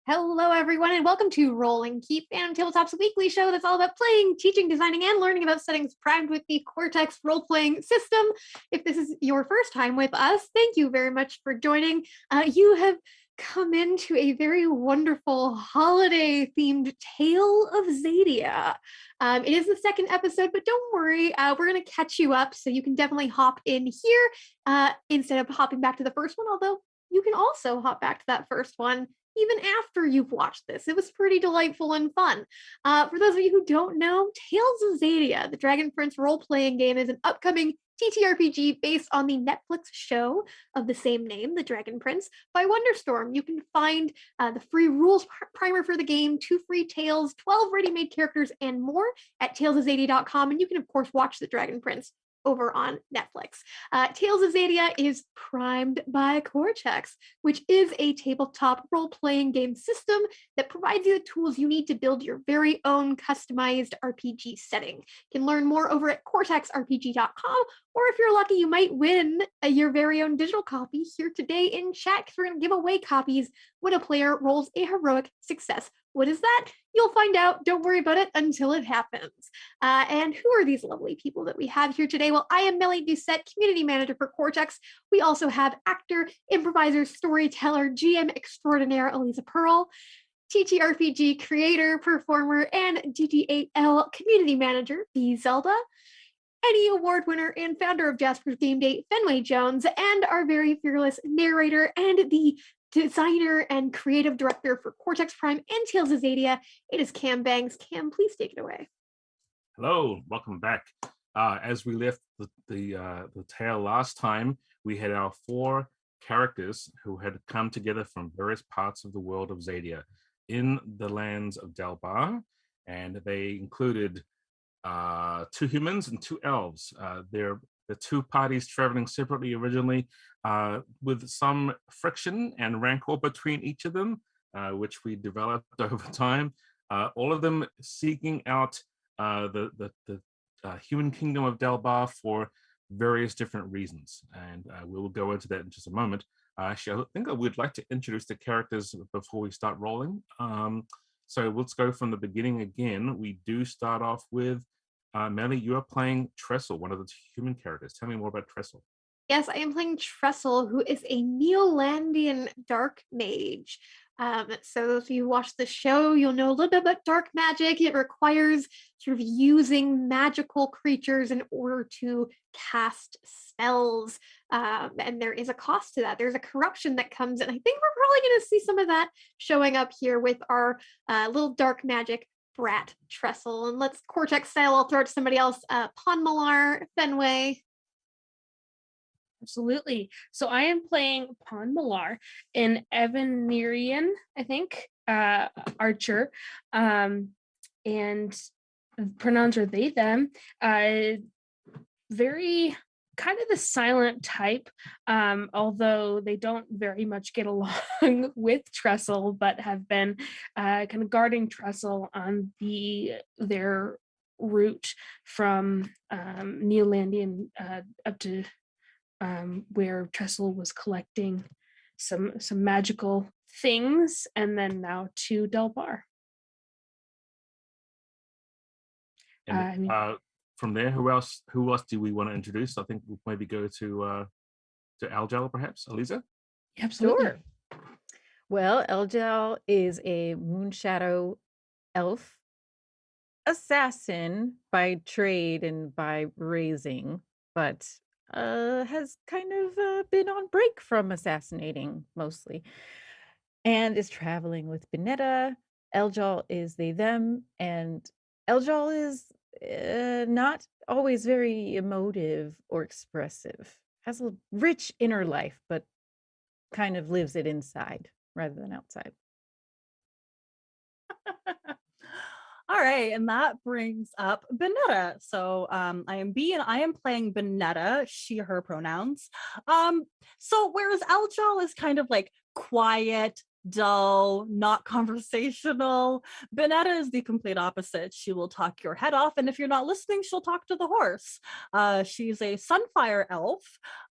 Hello, everyone, and welcome to Roll and Keep, Phantom Tabletop's weekly show that's all about playing, teaching, designing, and learning about settings primed with the Cortex role-playing system. If this is your first time with us, thank you very much for joining. You have come into a very wonderful holiday-themed Tale of Xadia. It is the second episode, but don't worry, we're going to catch you up, so you can definitely hop in here instead of hopping back to the first one, although you can also hop back to that first one even after you've watched this. It was pretty delightful and fun. For those of you who don't know, Tales of Xadia, the Dragon Prince role-playing game, is an upcoming TTRPG based on the Netflix show of the same name, The Dragon Prince, by Wonderstorm. You can find the free rules primer for the game, 2 free tales, 12 ready-made characters, and more at talesofxadia.com, and you can, of course, watch The Dragon Prince over on Netflix. Tales of Xadia is primed by Cortex, which is a tabletop role-playing game system that provides you the tools you need to build your very own customized RPG setting. You can learn more over at cortexrpg.com, or if you're lucky, you might win your very own digital copy here today in chat, because we're going to give away copies when a player rolls a heroic success. What is that? You'll find out. Don't worry about it until it happens. And who are these lovely people that we have here today? Well, I am Melly Doucette, Community Manager for Cortex. We also have actor, improviser, storyteller, GM extraordinaire Aliza Pearl, TTRPG creator, performer, and DG8L Community Manager, the Zelda, Emmy Award winner and founder of Jasper's Game Day, Fenway Jones, and our very fearless narrator and the designer and creative director for Cortex Prime and Tales of Xadia. It is Cam Bangs. Cam, please take it away. Hello, welcome back. As we left the tale last time, we had our 4 characters who had come together from various parts of the world of Xadia in the lands of Dalbar, and they included 2 humans and 2 elves. They're the 2 parties traveling separately originally, with some friction and rancor between each of them, which we developed over time. All of them seeking out the human kingdom of Dalbar for various different reasons, and we will go into that in just a moment. Actually, I think I would like to introduce the characters before we start rolling. So let's go from the beginning again. We do start off with Melly, you are playing Trestle, one of the human characters. Tell me more about Trestle. Yes, I am playing Trestle, who is a Neolandian dark mage. So if you watch the show, you'll know a little bit about dark magic. It requires sort of using magical creatures in order to cast spells. And there is a cost to that. There's a corruption that comes in. I think we're probably going to see some of that showing up here with our little dark magic brat Trestle. And let's Cortex style, I'll throw it to somebody else. Ponmalar, Fenway. Absolutely. So I am playing Ponmalar, an Evanirian, I think, archer, and pronouns are they, them. Very kind of the silent type, although they don't very much get along with Trestle, but have been kind of guarding Trestle on their route from Neolandian up to where Trestle was collecting some magical things, and then now to Dalbar. And from there, who else do we want to introduce? I think we'll maybe go to Aljal, perhaps. Aliza? Absolutely. Sure. Well, Aljal is a Moonshadow elf assassin by trade and by raising, but has kind of been on break from assassinating mostly, and is traveling with Benetta. Aljal is they, them, and Aljal is not always very emotive or expressive. Has a rich inner life, but kind of lives it inside rather than outside. All right, and that brings up Benetta. So I am B, and I am playing Benetta, she, her pronouns. So whereas Aljal is kind of like quiet, dull, not conversational, Benetta is the complete opposite. She will talk your head off, and if you're not listening, she'll talk to the horse. She's a Sunfire elf,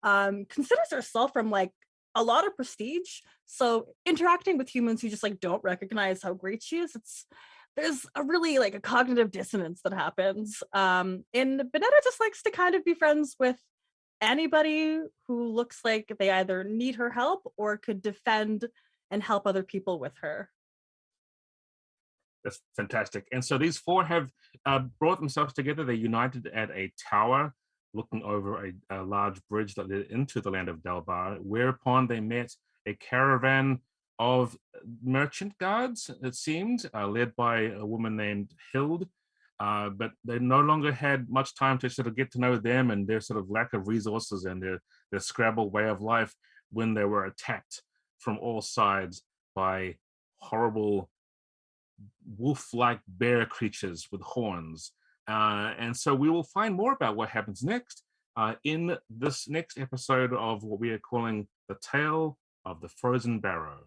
considers herself from like a lot of prestige. So interacting with humans who just like don't recognize how great she is, there's a really like a cognitive dissonance that happens. And Benetta just likes to kind of be friends with anybody who looks like they either need her help or could defend and help other people with her. That's fantastic. And so these four have brought themselves together. They're united at a tower looking over a large bridge that led into the land of Delbar, whereupon they met a caravan of merchant guards, it seemed, led by a woman named Hild. But they no longer had much time to sort of get to know them and their sort of lack of resources and their Scrabble way of life when they were attacked from all sides by horrible wolf-like bear creatures with horns. And so we will find more about what happens next in this next episode of what we are calling The Tale of the Frozen Barrow.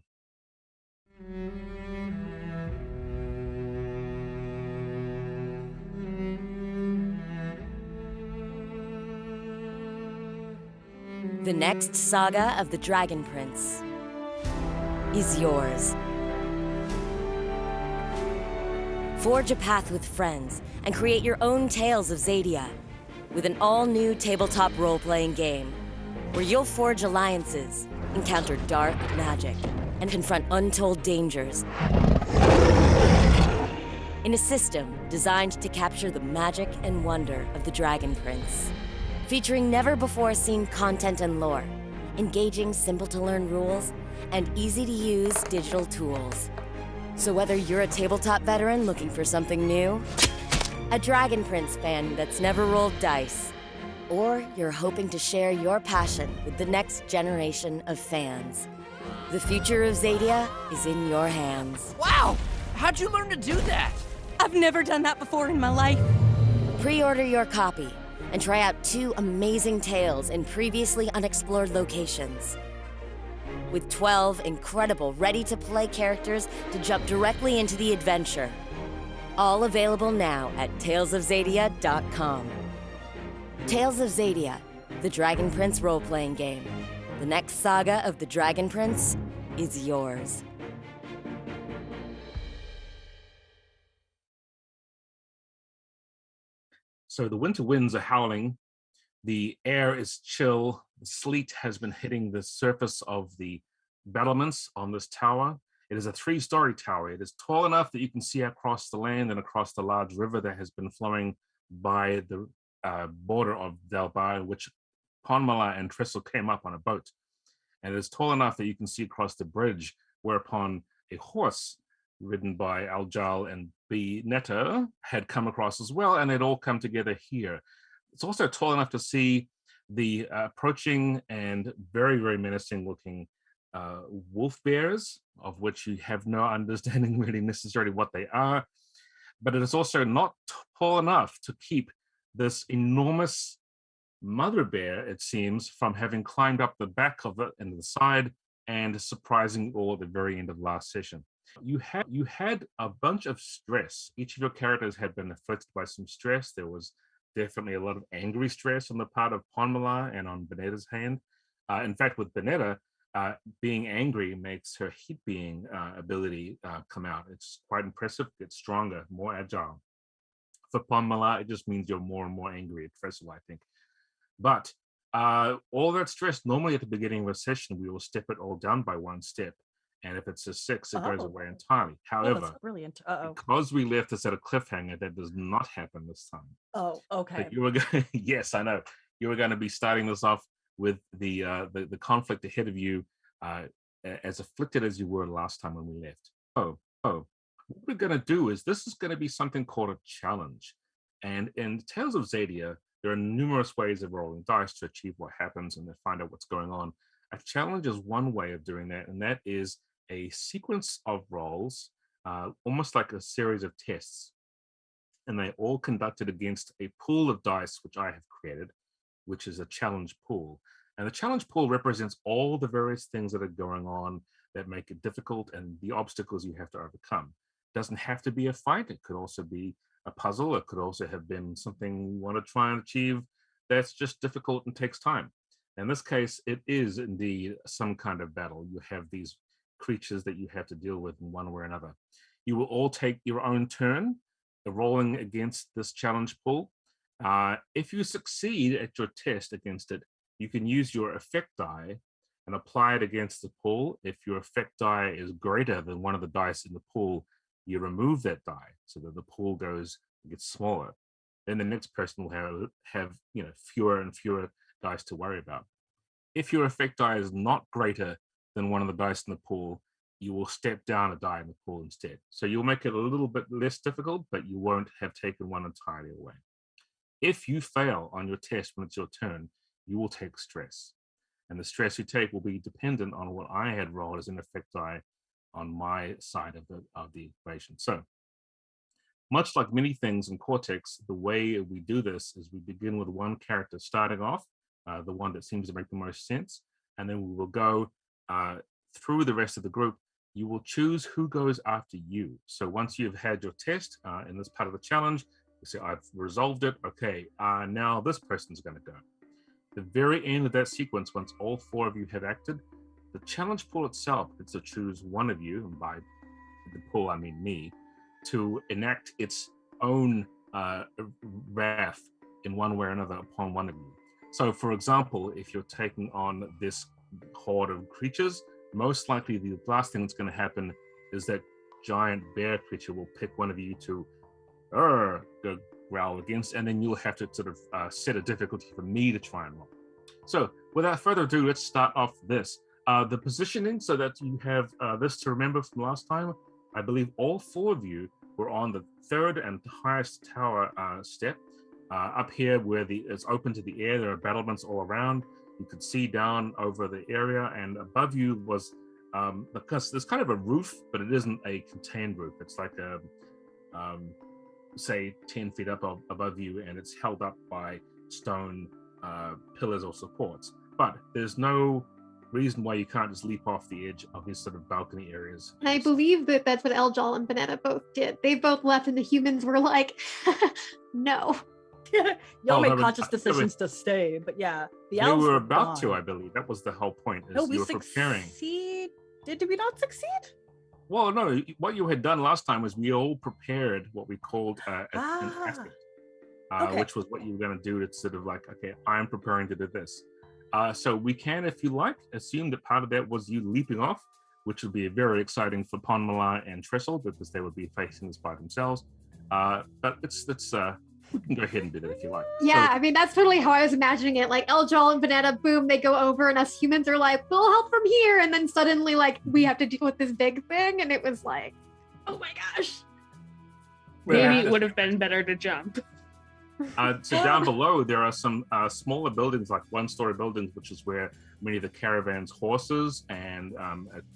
The next saga of the Dragon Prince is yours. Forge a path with friends and create your own Tales of Xadia with an all-new tabletop role-playing game where you'll forge alliances, encounter dark magic, and confront untold dangers in a system designed to capture the magic and wonder of the Dragon Prince. Featuring never-before-seen content and lore, engaging, simple-to-learn rules, and easy-to-use digital tools. So whether you're a tabletop veteran looking for something new, a Dragon Prince fan that's never rolled dice, or you're hoping to share your passion with the next generation of fans, the future of Xadia is in your hands. Wow! How'd you learn to do that? I've never done that before in my life. Pre-order your copy and try out 2 amazing tales in previously unexplored locations. With 12 incredible ready-to-play characters to jump directly into the adventure. All available now at talesofxadia.com. Tales of Xadia, the Dragon Prince role-playing game. The next saga of the Dragon Prince is yours. So the winter winds are howling. The air is chill. The sleet has been hitting the surface of the battlements on this tower. It is a 3-story tower. It is tall enough that you can see across the land and across the large river that has been flowing by the border of Delbar, which Ponmala and Tristle came up on a boat. And it is tall enough that you can see across the bridge, whereupon a horse ridden by Aljal and Benetta had come across as well, and they'd all come together here. It's also tall enough to see the approaching and very, very menacing looking wolf bears, of which you have no understanding really necessarily what they are. But it is also not tall enough to keep this enormous mother bear, it seems, from having climbed up the back of it and the side and surprising all at the very end of last session. You had a bunch of stress. Each of your characters had been afflicted by some stress. There was definitely a lot of angry stress on the part of Ponmala and on Benetta's hand. In fact, with Benetta, being angry makes her heat being ability come out. It's quite impressive, gets stronger, more agile. For Ponmala, it just means you're more and more angry at Trestle, I think. But all that stress, normally at the beginning of a session, we will step it all down by 1 step. And if it's a 6, it goes away entirely. However, that's brilliant. Because we left this at a cliffhanger, that does not happen this time. Oh, okay. So you were going, yes, I know. You were going to be starting this off with the conflict ahead of you, as afflicted as you were last time when we left. What we're going to do is this is going to be something called a challenge. And in Tales of Xadia, there are numerous ways of rolling dice to achieve what happens and to find out what's going on. A challenge is one way of doing that, and that is a sequence of rolls, almost like a series of tests. And they all conducted against a pool of dice, which I have created, which is a challenge pool. And the challenge pool represents all the various things that are going on that make it difficult and the obstacles you have to overcome. It doesn't have to be a fight. It could also be a puzzle. It could also have been something you want to try and achieve that's just difficult and takes time. In this case, it is indeed some kind of battle. You have these creatures that you have to deal with in one way or another. You will all take your own turn rolling against this challenge pool. If you succeed at your test against it, you can use your effect die and apply it against the pool. If your effect die is greater than one of the dice in the pool, you remove that die so that the pool gets smaller. Then the next person will have fewer and fewer dice to worry about. If your effect die is not greater than one of the dice in the pool, you will step down a die in the pool instead. So you'll make it a little bit less difficult, but you won't have taken one entirely away. If you fail on your test when it's your turn, you will take stress. And the stress you take will be dependent on what I had rolled as an effect die on my side of the equation. So, much like many things in Cortex, the way we do this is we begin with one character starting off, the one that seems to make the most sense, and then we will go through the rest of the group. You will choose who goes after you. So once you've had your test in this part of the challenge, you say, I've resolved it. Okay, now this person's going to go. The very end of that sequence, once all 4 of you have acted, the challenge pool itself gets to choose one of you, and by the pool I mean me, to enact its own wrath in one way or another upon one of you. So for example, if you're taking on this horde of creatures, most likely the last thing that's going to happen is that giant bear creature will pick one of you to go growl against, and then you'll have to sort of set a difficulty for me to try and roll. So without further ado, let's start off this. The positioning, so that you have this to remember from last time. I believe all 4 of you were on the 3rd and highest tower step. Up here where it's open to the air, there are battlements all around. You could see down over the area, and above you was, because there's kind of a roof, but it isn't a contained roof. It's like a, say 10 feet up above you, and it's held up by stone pillars or supports. But there's no reason why you can't just leap off the edge of these sort of balcony areas. And I believe that that's what Eljal and Benetta both did. They both left and the humans were like, no. Y'all make conscious decisions to stay, but yeah, the elves were were about gone. to, I believe. That was the whole point. No, we you were preparing. Did we not succeed? Well, no. What you had done last time was we all prepared what we called an asset, which was what you were going to do to sort of like, okay, I'm preparing to do this. So we can, if you like, assume that part of that was you leaping off, which would be very exciting for Ponmala and Trestle because they would be facing this by themselves. But we can go ahead and do that if you like. Yeah, So, I mean, that's totally how I was imagining it. Like Eljal and Benetta, boom, they go over and us humans are like, we'll help from here. And then suddenly like we have to deal with this big thing. And it was like, oh my gosh. Maybe it would have been better to jump. So down below, there are some smaller buildings, like one-story buildings, which is where many of the caravan's horses and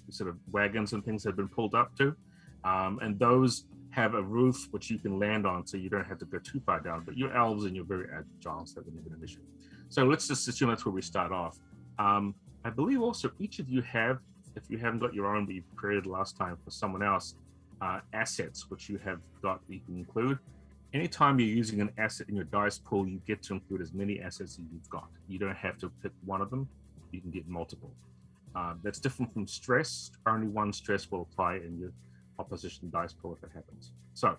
sort of wagons and things have been pulled up to. And those have a roof which you can land on, so you don't have to go too far down. But you're elves and you're very agile, so that wouldn't be an issue. So let's just assume that's where we start off. I believe also each of you have, if you haven't got your own, but you've created last time for someone else, assets which you have got that you can include. Anytime you're using an asset in your dice pool, you get to include as many assets as you've got. You don't have to pick one of them. You can get multiple. That's different from stress. Only one stress will apply in your opposition dice pool if it happens. So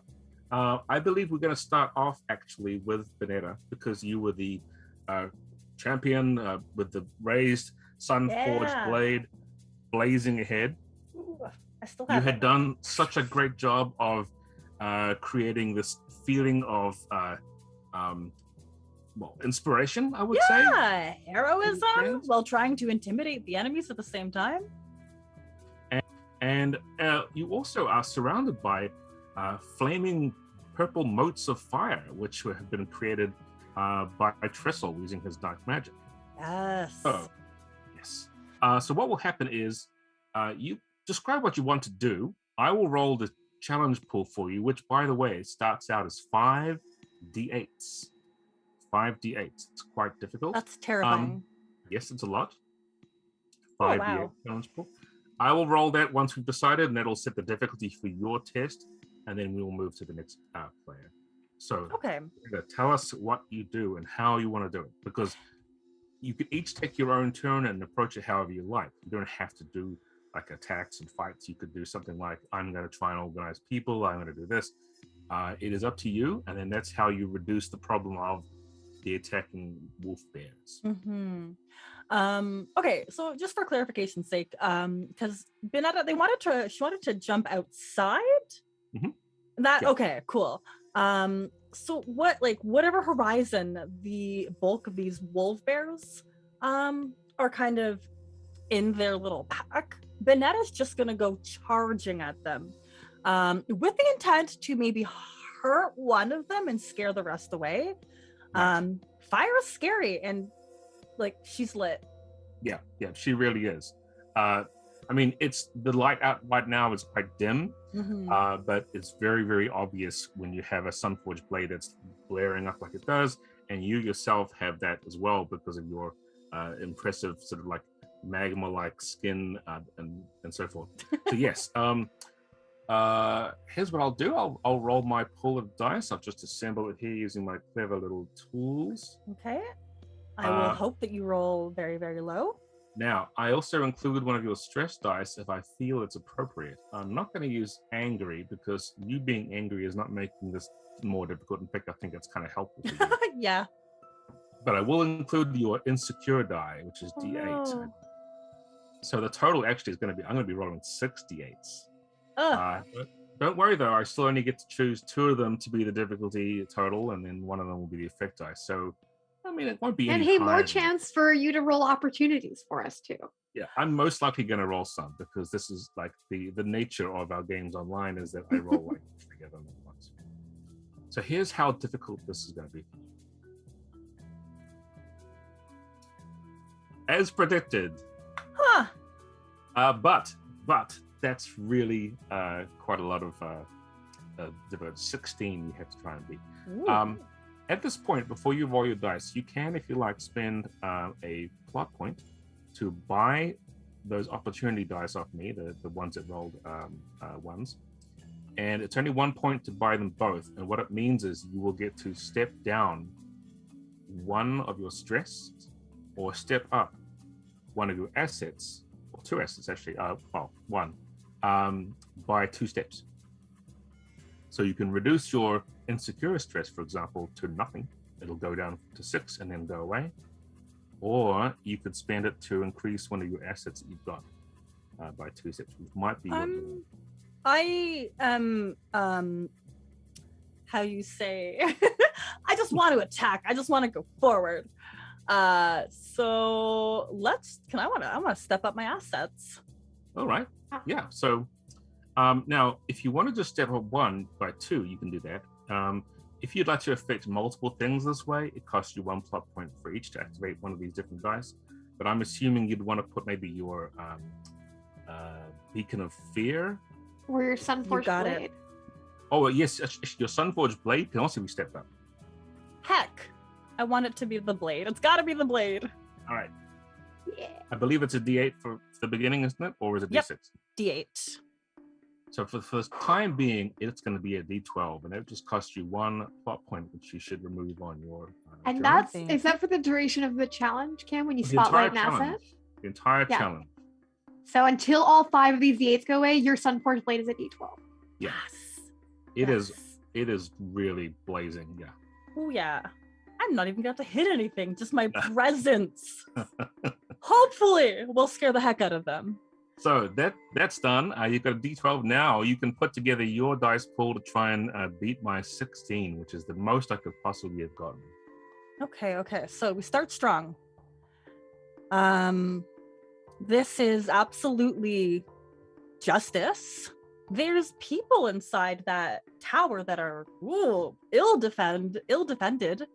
I believe we're going to start off actually with Benetta, because you were the champion with the raised sun-forged blade blazing ahead. Ooh, I still have You had done such a great job of creating this feeling of inspiration, I would say. Yeah, heroism while trying to intimidate the enemies at the same time. And you also are surrounded by flaming purple motes of fire, which have been created by Trestle using his dark magic. Yes. Oh, yes. So what will happen is you describe what you want to do. I will roll the challenge pool for you, which, by the way, starts out as 5d8s. 5d8s. It's quite difficult. That's terrifying. Yes, it's a lot. 5d8 wow. Challenge pool. I will roll that once we've decided, and that'll set the difficulty for your test, and then we will move to the next player. So, okay. Tell us what you do and how you want to do it, because you could each take your own turn and approach it however you like. You don't have to do like attacks and fights. You could do something like, I'm going to try and organize people. I'm going to do this. It is up to you. And then that's how you reduce the problem of the attacking wolf bears. Okay, so just for clarification's sake, because Benetta, she wanted to jump outside. Okay, cool. So whatever horizon the bulk of these wolf bears are kind of in their little pack, Benetta's just gonna go charging at them with the intent to maybe hurt one of them and scare the rest away. Right. Fire is scary, and like she's lit. Yeah, she really is. I mean, it's the light out right now is quite dim, but it's very, very obvious when you have a Sunforged blade that's blaring up like it does, and you yourself have that as well because of your impressive sort of like magma-like skin and so forth. So yes, here's what I'll do. I'll roll my pool of dice. I'll just assemble it here using my clever little tools. Okay. I will hope that you roll very, very low. Now, I also included one of your stress dice if I feel it's appropriate. I'm not going to use angry because you being angry is not making this more difficult. In fact, I think it's kind of helpful for you. Yeah. But I will include your insecure die, which is D8. No. So the total actually is going to be, I'm going to be rolling 6 D8s. But don't worry though, I still only get to choose 2 of them to be the difficulty total, and then one of them will be the effect dice. So I mean, it won't be And any hey, more higher chance for you to roll opportunities for us too. Yeah, I'm most likely going to roll some because this is like the nature of our games online is that I roll like 3 of them at once. So here's how difficult this is going to be. As predicted. But that's really quite a lot of about 16 you have to try and beat. At this point, before you roll your dice, you can, if you like, spend a plot point to buy those opportunity dice off me, the ones that rolled ones. And it's only 1 point to buy them both. And what it means is you will get to step down 1 of your stress or step up 1 of your assets, or 2 assets actually, 1, by 2 steps. So you can reduce your insecure stress, for example, to nothing. It'll go down to 6 and then go away. Or you could spend it to increase 1 of your assets that you've got by 2 steps, which might be what you want. I how you say I just want to attack. I just want to go forward. So I want to step up my assets. All right. Yeah. So now, if you want to just step up 1 by 2, you can do that. If you'd like to affect multiple things this way, it costs you 1 plot point for each to activate 1 of these different dice. But I'm assuming you'd want to put maybe your Beacon of Fear. Or your Sunforged blade. It. Oh, yes, your Sunforged blade can also be stepped up. Heck, I want it to be the blade. It's got to be the blade. All right. Yeah. I believe it's a D8 for the beginning, isn't it? Or is it D6? D8. So for the time being, it's going to be a D12, and it just costs you 1 plot point, which you should remove on your. And journey. is that for the duration of the challenge, Cam? When you spotlight an asset? The entire challenge. So until all 5 of these D8s go away, your Sunforged blade is a D12. Yeah. Yes. It is really blazing. Yeah. Oh yeah. I'm not even going to hit anything. Just my presence. Hopefully, will scare the heck out of them. So that's done. You've got a D12 now. You can put together your dice pool to try and beat my 16, which is the most I could possibly have gotten. Okay. So we start strong. This is absolutely justice. There's people inside that tower that are ill-defended,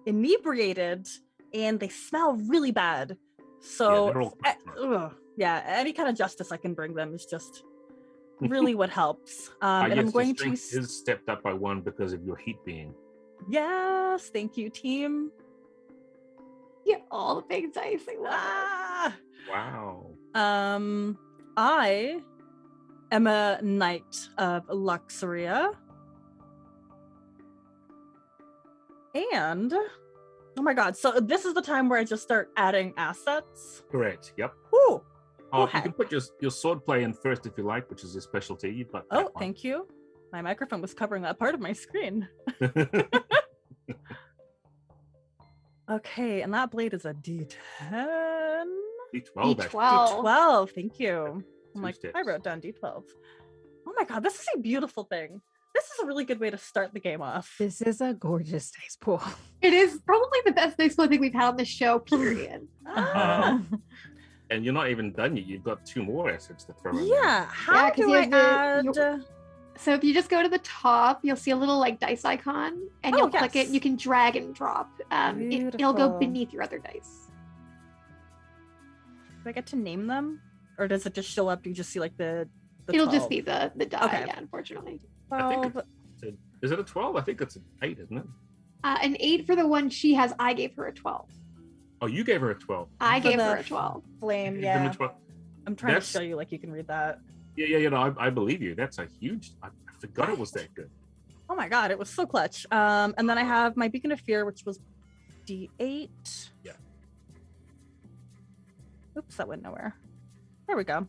inebriated, and they smell really bad. So any kind of justice I can bring them is just really what helps. And I'm going to is stepped up by 1 because of your heat being. Yes, thank you, team. Yeah, all the big dice. I love it. Wow. I am a knight of Luxuria. And Oh my god. So this is the time where I just start adding assets? Correct. Yep. Woo! You can put your sword play in first if you like, which is your specialty. But oh, thank you. My microphone was covering that part of my screen. Okay, and that blade is a D10. D12. D12. Thank you. I'm like, steps. I wrote down D12. Oh my god, this is a beautiful thing. This is a really good way to start the game off. This is a gorgeous dice pool. It is probably the best dice pool I think we've had on the show, period. And you're not even done yet. You've got 2 more assets to throw in. Yeah. How 'cause do you I have add? So if you just go to the top, you'll see a little like dice icon, and you'll click it. And you can drag and drop. It'll go Beautiful. beneath your other dice. Do I get to name them, or does it just show up? You just see like the It'll 12? just be the die. Okay. Yeah, unfortunately. I think 12. is it a 12? I think it's an 8, isn't it? An 8 for the one she has. I gave her a 12. Oh, you gave her a 12. I For gave the her a 12. Flame. You gave her Yeah. a 12. I'm trying That's- to show you like you can read that. Yeah. No, I believe you. That's a huge. I forgot it was that good. Oh my god, it was so clutch. And then I have my Beacon of Fear, which was D8. Yeah. Oops, that went nowhere. There we go.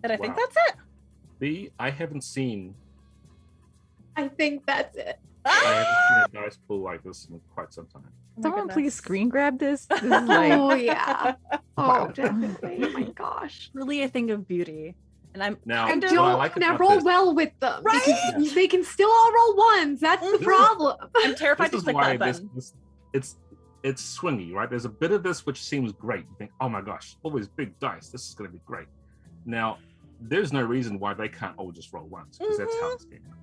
And I think Wow. that's it. I haven't seen. I think that's it. I haven't seen a dice pool like this in quite some time. Oh my Someone please goodness. screen grab this. This is like Oh yeah. Oh, Wow. definitely. Oh my gosh. Really a thing of beauty. And I'm Now, kind of what I Don't like now about roll this- well with them. Right? Because they can still all roll ones. That's the Mhm. problem. I'm terrified This to is click why that button. it's swingy, right? There's a bit of this which seems great. You think, oh my gosh, all these big dice. This is going to be great. Now, there's no reason why they can't all just roll ones because that's how this game works.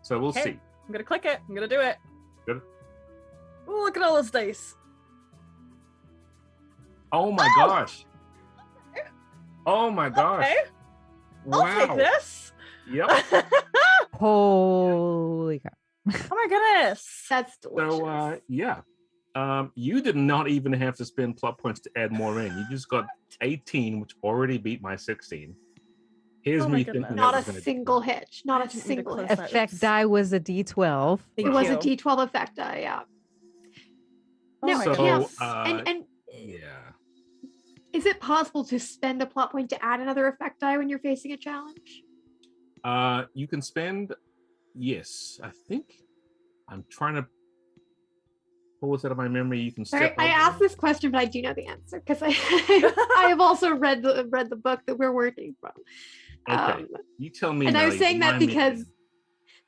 So we'll Okay. see. I'm gonna click it. I'm gonna do it. Good. Ooh, look at all those dice. Oh my gosh. Oh my gosh. Okay, Wow. I'll take this. Yep. holy crap. Oh my goodness. That's delicious. So yeah. You did not even have to spend plot points to add more in. You just got 18, which already beat my 16. Here's Oh my me goodness. thinking Not that a was gonna be single good. hitch. Not I a didn't mean to single close hitch. that. Effect die was a D12. Thank It was a you. D12 effect die, yeah. Oh Now, my So, goodness. and Yeah. is it possible to spend a plot point to add another effect die when you're facing a challenge? You can spend. Yes, I think. I'm trying to pull this out of my memory. You can. Sorry, step I over- asked this question, but I do know the answer because I have also read the book that we're working from. Okay, you tell me. And I was Melly, saying that remind me because again.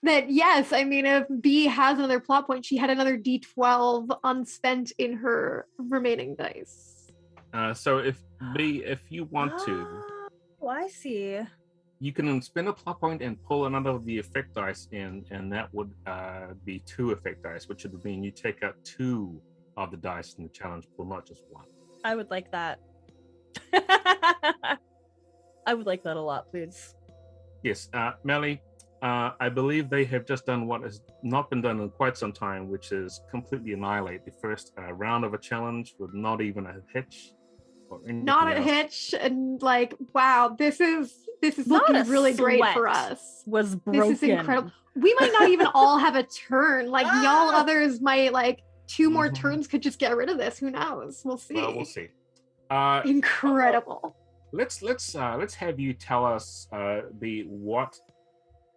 that yes, I mean if B has another plot point, she had another D12 unspent in her remaining dice. So if you want to, Oh, I see. you can spend a plot point and pull another of the effect dice in, and that would be 2 effect dice, which would mean you take out 2 of the dice in the challenge pool, not just 1. I would like that. I would like that a lot, please. Yes, Melly, I believe they have just done what has not been done in quite some time, which is completely annihilate the first round of a challenge with not even a hitch. Or anything Not a else. hitch, and like wow, this is Not looking a really great for sweat. us. Was broken. This is incredible. We might not even all have a turn. Like y'all Ah! others might like 2 more Mhm. turns could just get rid of this. Who knows? We'll see. Well, we'll see. Incredible. Let's have you tell us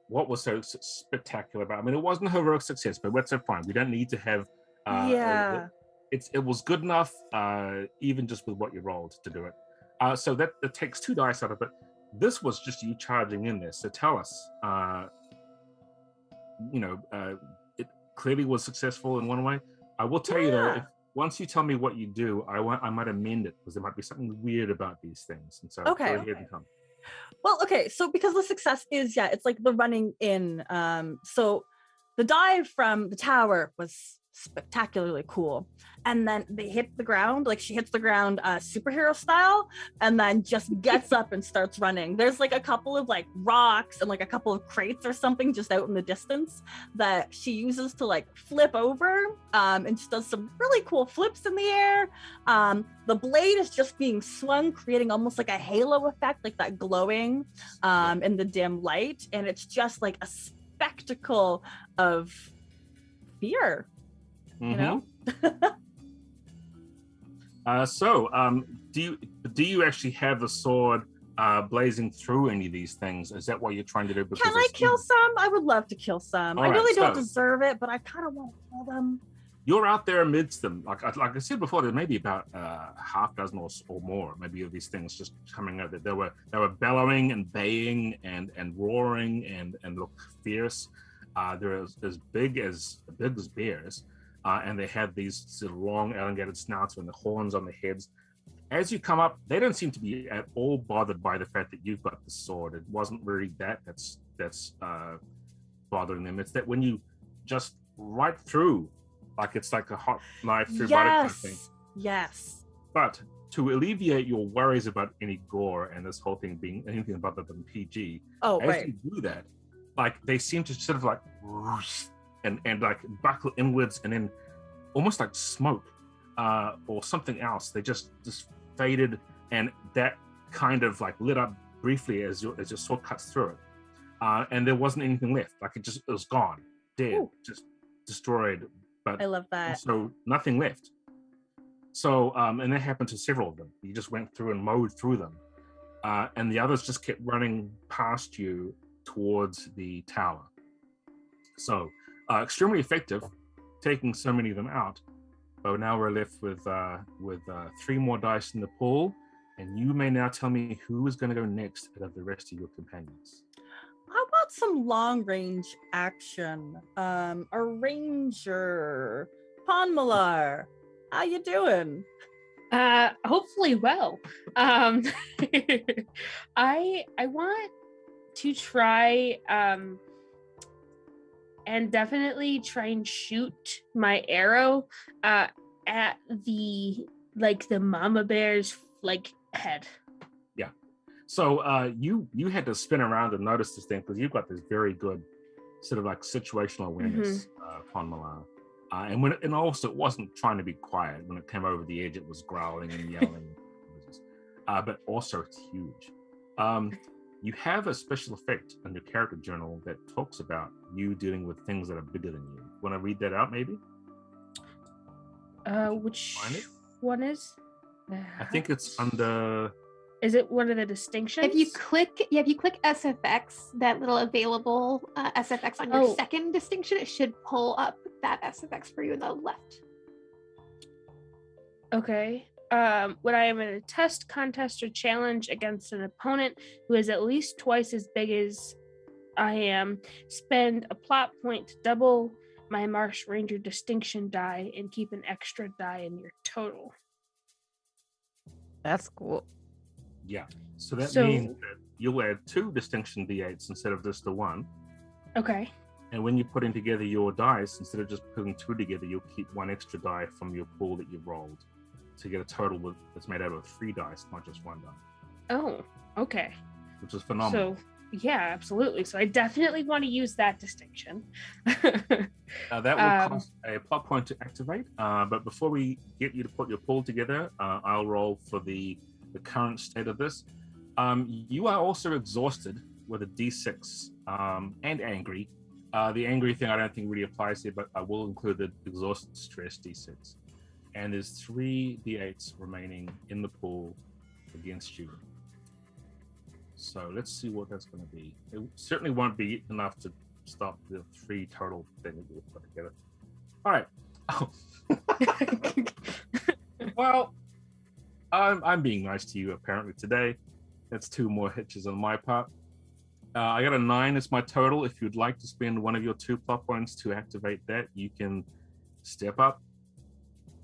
what was so spectacular about. I mean, it wasn't a heroic success, but that's so fine. We don't need to have. Yeah. It was good enough, even just with what you rolled to do it. So that takes 2 dice out of it. This was just you charging in there. So tell us. It clearly was successful in one way. I will tell you though, Yeah. once you tell me what you do, I might amend it because there might be something weird about these things. And so Okay. go ahead and come. Well, okay, so because the success is, it's like the running in. So the dive from the tower was spectacularly cool. And then they hit the ground, like she hits the ground superhero style, and then just gets up and starts running. There's like a couple of like rocks and like a couple of crates or something just out in the distance that she uses to like flip over, and just does some really cool flips in the air. The blade is just being swung, creating almost like a halo effect, like that glowing in the dim light. And it's just like a spectacle of fear, you know? Do you actually have the sword blazing through any of these things? Is that what you're trying to do? Can I kill some? I would love to kill some. All I right, really don't so- deserve it, but I kind of want to kill them. You're out there amidst them. Like I said before, there may be about half dozen or more, maybe, of these things just coming out. They were bellowing and baying and roaring and look fierce. They're as big as bears, and they had these sort of long elongated snouts and the horns on the heads. As you come up, they don't seem to be at all bothered by the fact that you've got the sword. It wasn't really that's bothering them. It's that when you just right through, like it's like a hot knife through butter kind of thing. Yes. But to alleviate your worries about any gore and this whole thing being anything other than PG, as you do that, like they seem to sort of like whoosh, and like buckle inwards, and then almost like smoke or something else. They just faded, and that kind of like lit up briefly as your sword cuts through it, and there wasn't anything left. Like it was gone, dead, just destroyed. But I love that. So nothing left. So and that happened to several of them. You just went through and mowed through them, and the others just kept running past you towards the tower. So extremely effective, taking so many of them out. But now we're left with 3 more dice in the pool, and you may now tell me who is going to go next out of the rest of your companions. I want some long range action. A ranger. Ponmalar, how you doing? Hopefully well. I want to try and definitely try and shoot my arrow at the mama bear's like head. So you had to spin around and notice this thing because you've got this very good sort of like situational awareness upon Milan. And also it wasn't trying to be quiet. When it came over the edge, it was growling and yelling. But also it's huge. You have a special effect on your character journal that talks about you dealing with things that are bigger than you. Want to read that out maybe? Which one is? I think it's under... Is it one of the distinctions? If you click SFX, that little available SFX on your second distinction, it should pull up that SFX for you in the left. Okay. When I am in a test, contest, or challenge against an opponent who is at least twice as big as I am, spend a plot point to double my Marsh Ranger distinction die and keep an extra die in your total. That's cool. Yeah. So that means that you'll add 2 distinction D8s instead of just the 1. Okay. And when you're putting together your dice, instead of just putting 2 together, you'll keep 1 extra die from your pool that you've rolled to get a total that's made out of 3 dice, not just 1 die. Oh, okay. Which is phenomenal. So, yeah, absolutely. So I definitely want to use that distinction. That will cost a plot point to activate. But before we get you to put your pool together, I'll roll for the current state of this. You are also exhausted with a D6 and angry. The angry thing I don't think really applies here, but I will include the exhausted stress D6. And there's 3 D8s remaining in the pool against you. So let's see what that's going to be. It certainly won't be enough to stop the 3 total thing that we'll put together. All right. Well, I'm being nice to you apparently today. That's 2 more hitches on my part. I got a 9 as my total. If you'd like to spend one of your 2 plot points to activate that, you can step up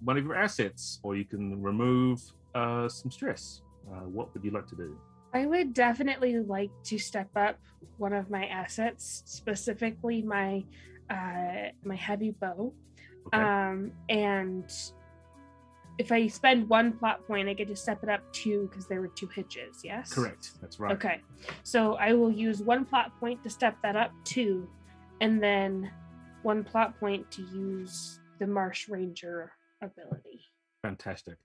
one of your assets, or you can remove some stress. What would you like to do? I would definitely like to step up one of my assets, specifically my heavy bow. Okay. And if I spend 1 plot point, I get to step it up 2 because there were 2 hitches, yes? Correct. That's right. Okay. So I will use 1 plot point to step that up 2, and then 1 plot point to use the Marsh Ranger ability. Fantastic.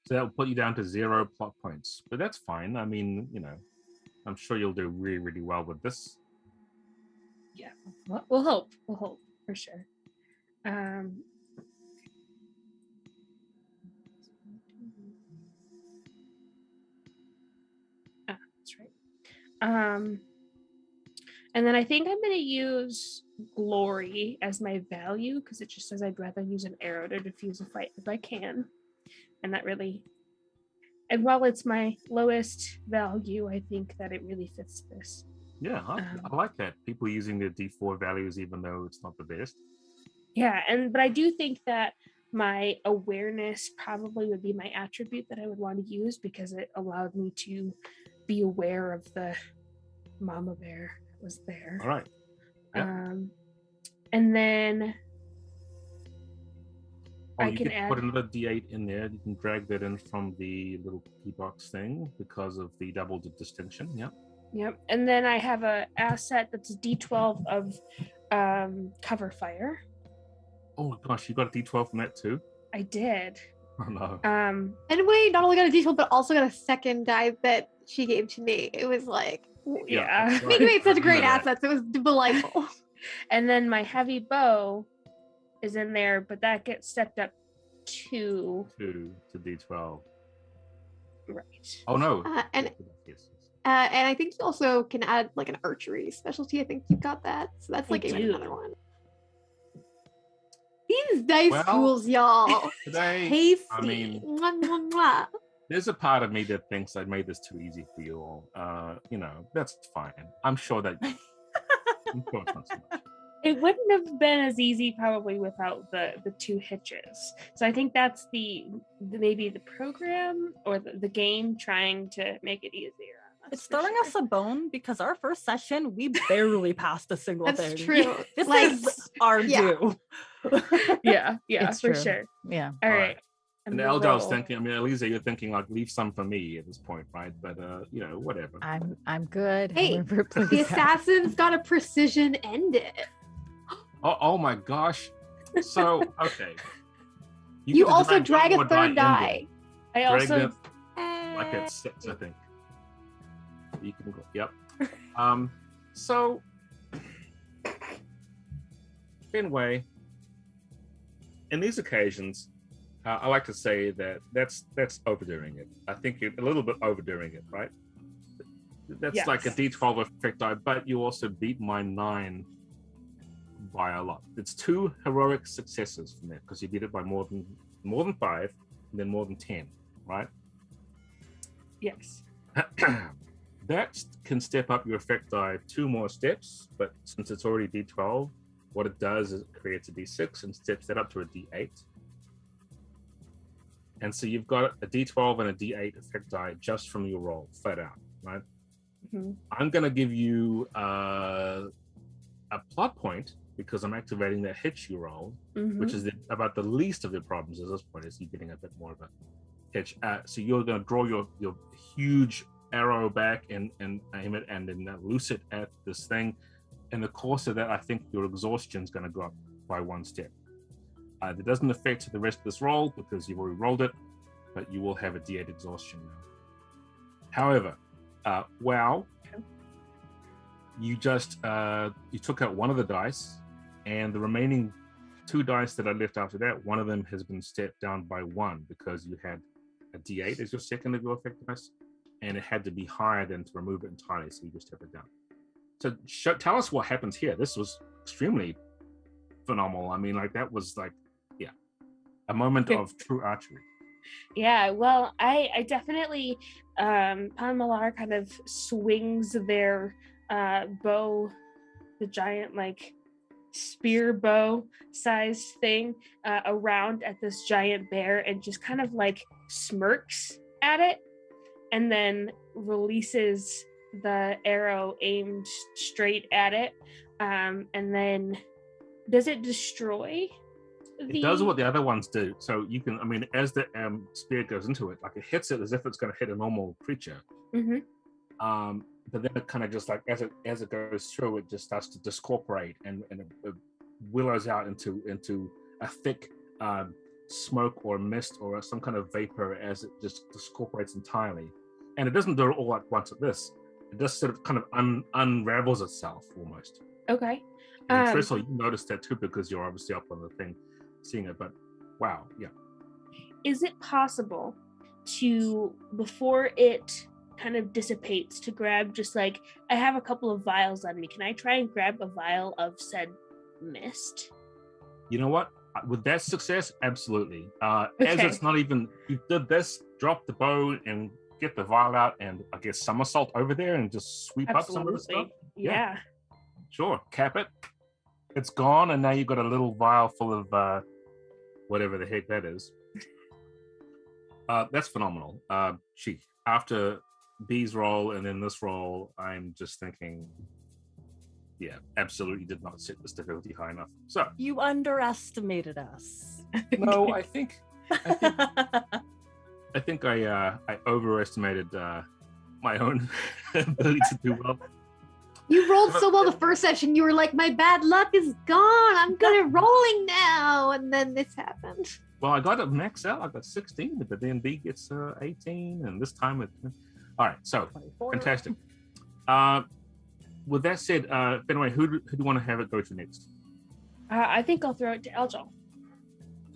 So that will put you down to 0 plot points, but that's fine. I mean, I'm sure you'll do really, really well with this. Yeah, we'll hope for sure. And then I think I'm going to use glory as my value because it just says I'd rather use an arrow to defuse a fight if I can. And that really, and while it's my lowest value, I think that it really fits this. Yeah, I like that. People using their D4 values even though it's not the best. Yeah, but I do think that my awareness probably would be my attribute that I would want to use because it allowed me to be aware of the mama bear that was there. All right. Yep. And then I you can could add put another D8 in there. You can drag that in from the little key box thing because of the double distinction. Yep. Yep. And then I have a asset that's a D12 of cover fire. Oh gosh, you got a D12 from that too? I did. Oh no. Anyway, not only got a D12, but also got a second die that she gave to me. It was like, yeah. I think you made such great assets. It was delightful. And then my heavy bow is in there, but that gets stepped up to D12. Right. Oh no. And I think you also can add like an archery specialty. I think you've got that. So that's like even another one. These dice tools, y'all. Today, Tasty. I mean, Mwah, mwah, mwah. There's a part of me that thinks I made this too easy for you all. That's fine. I'm sure that. I'm sure it's not so much. It wouldn't have been as easy probably without the two hitches. So I think that's maybe the program or the game trying to make it easier. It's throwing us a bone because our first session, we barely passed a single thing. That's true. This is our due. Yeah, It's for true. sure. Yeah. All right. And Eldar's thinking, I mean, Aliza, you're thinking like, leave some for me at this point, right? But, whatever. I'm good. Hey, However, please the have- assassin's got a precision ended. Oh my gosh. So, okay. You can also drag drag a one more third die. in I there. also Drag it like at 6, I think. You can go. Yep. So Fenway, in these occasions, I like to say that that's overdoing it. I think you're a little bit overdoing it, right? That's like a D12 effect die, but you also beat my 9 by a lot. It's 2 heroic successes from that because you beat it by more than 5 and then more than 10, right? Yes. That can step up your effect die 2 more steps, but since it's already D12, what it does is it creates a D6 and steps that up to a D8. And so you've got a D12 and a D8 effect die just from your roll, flat out, right? Mm-hmm. I'm going to give you a plot point because I'm activating that hitch you roll, which is about the least of your problems at this point, is you getting a bit more of a hitch. So you're going to draw your huge arrow back and aim it and then loose it at this thing. In the course of that, I think your exhaustion is going to go up by 1 step. That doesn't affect the rest of this roll because you've already rolled it, but you will have a D8 exhaustion now. However, you just you took out one of the dice, and the remaining 2 dice that I left after that, one of them has been stepped down by 1 because you had a D8 as your second of your effect dice, and it had to be higher than to remove it entirely, so you just stepped it down. So tell us what happens here. This was extremely phenomenal. I mean, like that was like, a moment of true archery. Yeah, well, I definitely, Pan Malar kind of swings their bow, the giant like spear bow sized thing around at this giant bear and just kind of like smirks at it and then releases the arrow aimed straight at it. And then does it destroy? It does what the other ones do. So you can, I mean, as the spear goes into it, like it hits it as if it's going to hit a normal creature. Mm-hmm. But then it kind of just like as it goes through, it just starts to discorporate and it willows out into a thick smoke or mist or some kind of vapor as it just discorporates entirely. And it doesn't do it all at once at this. It just sort of kind of unravels itself almost. Okay. And Tristle, you noticed that too because you're obviously up on the thing seeing it, but wow, yeah. Is it possible to, before it kind of dissipates to grab just like, I have a couple of vials on me. Can I try and grab a vial of said mist? You know what? With that success, absolutely. As Okay. it's not even, you did this, drop the bow and get the vial out and I guess somersault over there and just sweep up some of the stuff. Yeah. Sure, cap it. It's gone, and now you've got a little vial full of whatever the heck that is. That's phenomenal. Gee, after B's roll and then this roll, I'm just thinking, yeah, absolutely did not set this difficulty high enough. So You underestimated us. no, I think I overestimated my own ability to do well. You rolled so well the first session. You were like, my bad luck is gone. I'm good at rolling now. And then this happened. Well, I got a max out. I got 16, but then B gets 18, and this time it. All right, so 24. fantastic. With that said, Fenway, who do you want to have it go to next? I think I'll throw it to Eljal. All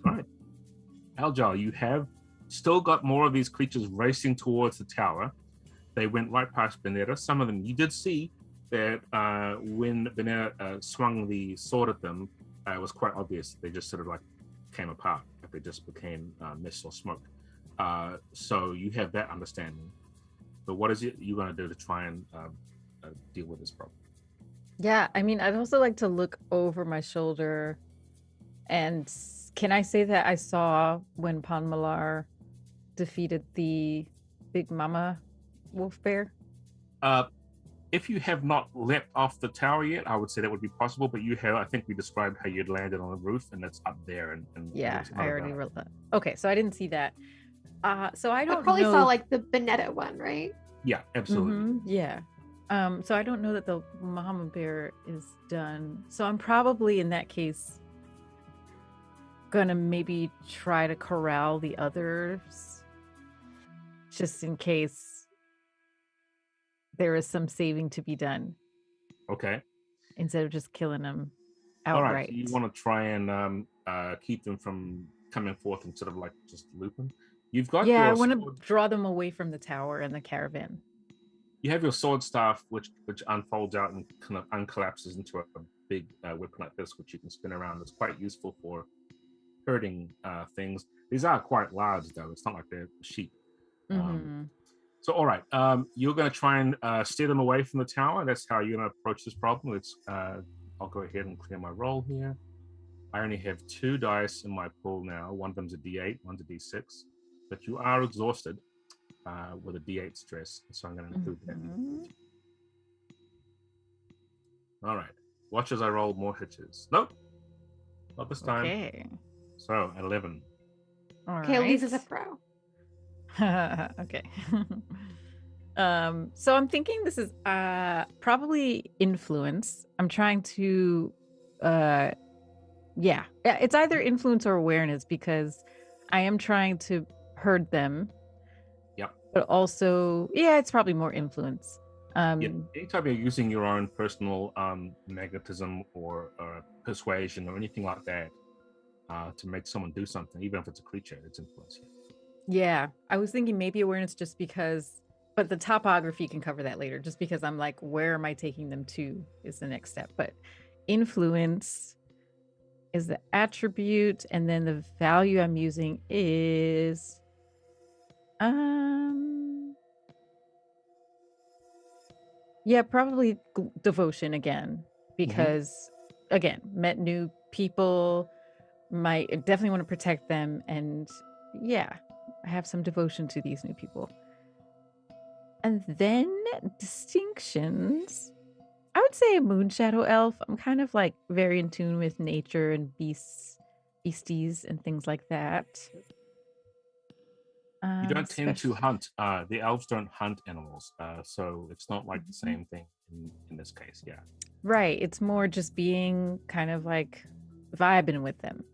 right, Aljal, you have still got more of these creatures racing towards the tower. They went right past Benetta. Some of them you did see that when Benetta swung the sword at them, it was quite obvious. They just sort of like came apart. They just became mist or smoke. So you have that understanding. But what is it you're going to do to try and deal with this problem? Yeah, I mean, I'd also like to look over my shoulder. And can I say that I saw when Panmalar defeated the Big Mama wolf bear? If you have not leapt off the tower yet, I would say that would be possible. But you have, I think we described how you'd landed on the roof, and that's up there. And Yeah, it's not I already about it. wrote that. Okay, so I didn't see that. So I I don't probably know. saw like the Benetta one, right? Yeah, absolutely. Mhm, yeah. So I don't know that the mama bear is done. So I'm probably in that case gonna maybe try to corral the others just in case there is some saving to be done Okay. instead of just killing them All right. outright. So you want to try and keep them from coming forth and sort of like just loop them. You've got Yeah, I your want sword, to draw them away from the tower and the caravan. you have your sword staff, which unfolds out and kind of uncollapses into a big weapon like this, which you can spin around. It's quite useful for hurting things. These are quite large, though. It's not like they're sheep. Mhm. So, all right, you're going to try and steer them away from the tower. That's how you're going to approach this problem. I'll go ahead and clear my roll here. I only have 2 dice in my pool now. One of them's a D8, one's a D6. But you are exhausted with a D8 stress, so I'm going to include that. Mhm. All right, watch as I roll more hitches. Nope, not this time. Okay. So 11. All Okay, right. Aliza's a pro. Okay. So I'm thinking this is probably influence. I'm trying to yeah, it's either influence or awareness because I am trying to herd them. Yep. But also, yeah, it's probably more influence. Yeah. Anytime you're using your own personal magnetism or persuasion or anything like that to make someone do something, even if it's a creature, it's influence. Yeah, I was thinking maybe awareness just because, but the topography can cover that later. Just because I'm like, where am I taking them to is the next step. But influence is the attribute, and then the value I'm using is yeah, probably devotion again, because again, met new people, might definitely want to protect them, and yeah, I have some devotion to these new people. And then distinctions, I would say a moonshadow elf. I'm kind of like very in tune with nature and beasties and things like that. You don't tend to especially- hunt. The elves don't hunt animals, so it's not like the same thing in this case. Yeah. Right. It's more just being kind of like vibing with them.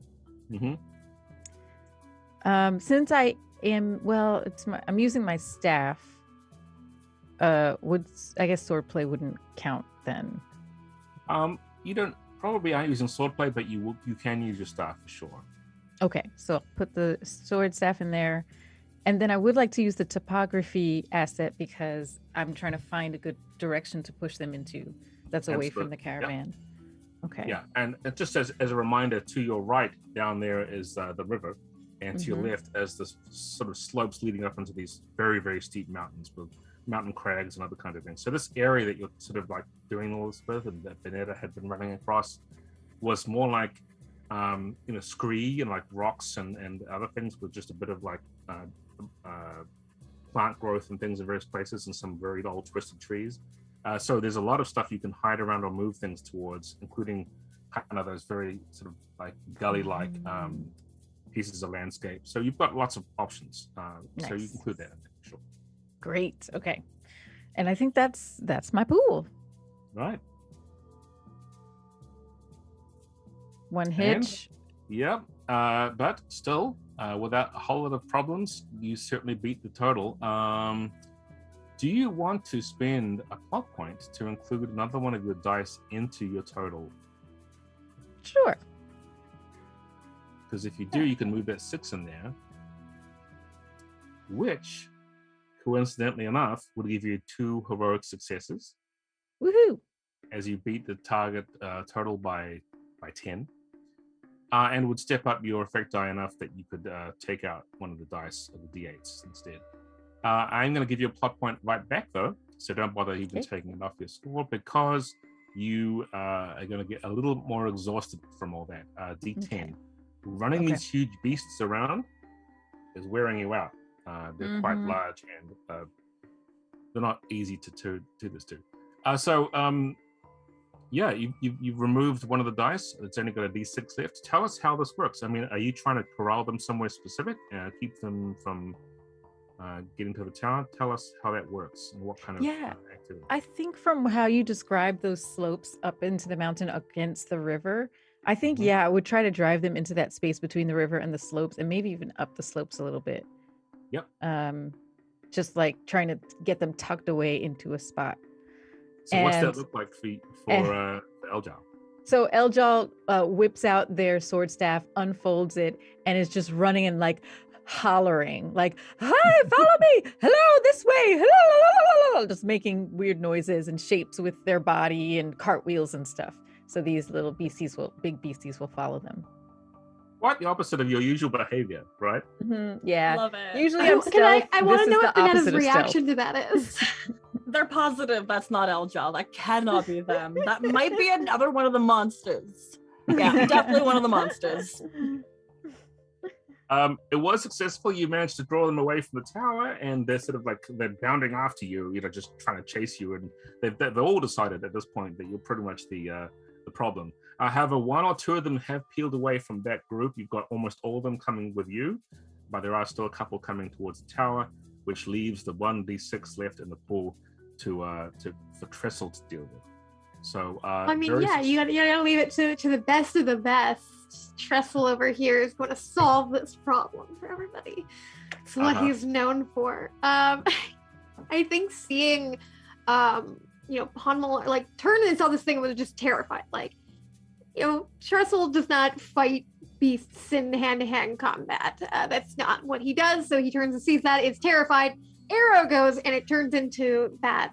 Since I am, well, I'm using my staff. I guess swordplay wouldn't count then. You don't probably aren't using swordplay, but you can use your staff for sure. Okay, so I'll put the sword staff in there, And then I would like to use the topography asset because I'm trying to find a good direction to push them into that's away from the caravan. Okay. Yeah, and just as a reminder, to your right down there is the river, and to your left as the sort of slopes leading up into these very, very steep mountains with mountain crags and other kind of things. So this area that you're sort of like doing all this with and that Benetta had been running across was more like scree and like rocks and other things with just a bit of like plant growth and things in various places and some very old twisted trees. So there's a lot of stuff you can hide around or move things towards, including kind of those very sort of like gully-like pieces of landscape. So you've got lots of options. Nice. So you can include that in there, sure. Great. Okay. And I think that's my pool. Right. One hitch. Yep. But still, without a whole lot of problems, you certainly beat the total. Do you want to spend a plot point to include another one of your dice into your total? Sure. Because if you do, you can move that 6 in there, which, coincidentally enough, would give you 2 heroic successes. Woohoo! As you beat the target total by 10. And would step up your effect die enough that you could take out one of the dice of the d8s instead. I'm going to give you a plot point right back, though, so don't bother even taking it off your score, because you are going to get a little more exhausted from all that. D10. Okay. Running these huge beasts around is wearing you out. They're quite large, and they're not easy to do this to. You've removed one of the dice. It's only got a D6 left. Tell us how this works. I mean, are you trying to corral them somewhere specific? Keep them from getting to the tower? Tell us how that works and what kind of activity. I think from how you described those slopes up into the mountain against the river, I think, I would try to drive them into that space between the river and the slopes, and maybe even up the slopes a little bit. Yep. Just like trying to get them tucked away into a spot. So what's that look like for Eljal? So Eljal whips out their sword staff, unfolds it, and is just running and like hollering, like, "Hi, follow me! Hello, this way! Hello!" Just making weird noises and shapes with their body and cartwheels and stuff. So these little big beasties will follow them. Quite the opposite of your usual behavior, right? Yeah. Love it. Usually I'm stealth. I want to know what Benetta's opposite reaction to that is. They're positive that's not Eljal. That cannot be them. That might be another one of the monsters. Yeah, definitely one of the monsters. It was successful. You managed to draw them away from the tower, and they're sort of like they're bounding after you, just trying to chase you. And they've all decided at this point that you're pretty much the problem. However, 1 or 2 of them have peeled away from that group. You've got almost all of them coming with you, but there are still a couple coming towards the tower, which leaves the 1d6 left in the pool for Trestle to deal with. So you gotta leave it to the best of the best. Trestle over here is going to solve this problem for everybody. It's what he's known for. I think seeing Ponmal like turn and saw this thing was just terrified. Like, Trestle does not fight beasts in hand-to-hand combat. That's not what he does. So he turns and sees that, is terrified. Arrow goes and it turns into that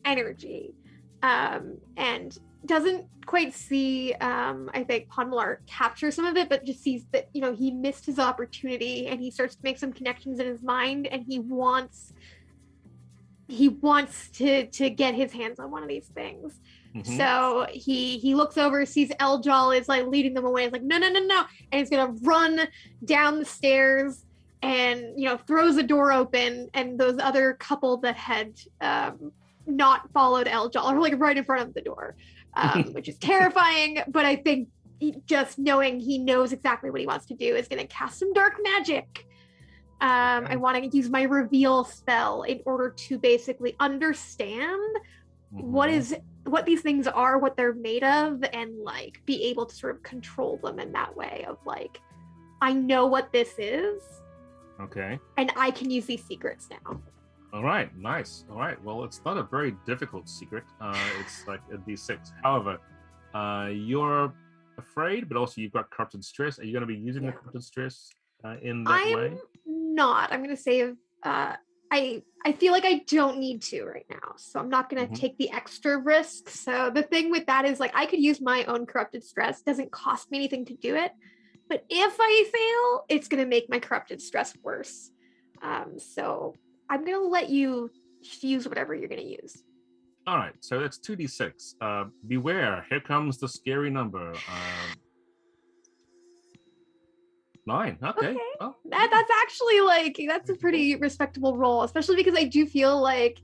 energy, and doesn't quite see, I think, Ponmalar capture some of it, but just sees that, he missed his opportunity, and he starts to make some connections in his mind, and he wants to get his hands on one of these things. So he looks over, sees Eljal is like leading them away. He's like, no, and he's gonna run down the stairs and throws a door open, and those other couple that had not followed Eljal are like right in front of the door, which is terrifying. But I think just knowing he knows exactly what he wants to do is going to cast some dark magic. I want to use my reveal spell in order to basically understand what these things are, what they're made of, and like be able to sort of control them in that way of like, I know what this is. Okay. And I can use these secrets now. All right, nice. All right, well, it's not a very difficult secret. It's like a D6. However, you're afraid, but also you've got corrupted stress. Are you going to be using the corrupted stress in that way? I'm not. I'm gonna save. I feel like I don't need to right now, so I'm not gonna take the extra risk. So the thing with that is like I could use my own corrupted stress. It doesn't cost me anything to do it, but if I fail, it's gonna make my corrupted stress worse. So I'm gonna let you use whatever you're gonna use. All right, so that's 2d6. Beware, here comes the scary number. 9. Okay. Oh, That's actually like that's a pretty respectable roll, especially because I do feel like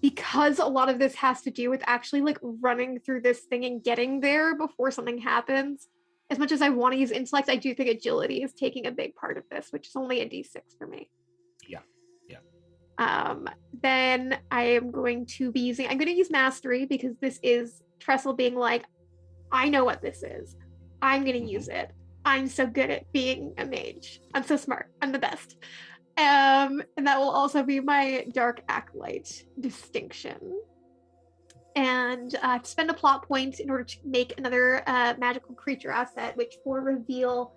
because a lot of this has to do with actually like running through this thing and getting there before something happens. As much as I want to use intellect, I do think agility is taking a big part of this, which is only a d6 for me. Yeah. Then I'm going to use mastery because this is Trestle being like, I know what this is. I'm going to use it. I'm so good at being a mage. I'm so smart. I'm the best. And that will also be my dark acolyte distinction. And I have to spend a plot point in order to make another magical creature asset, which for reveal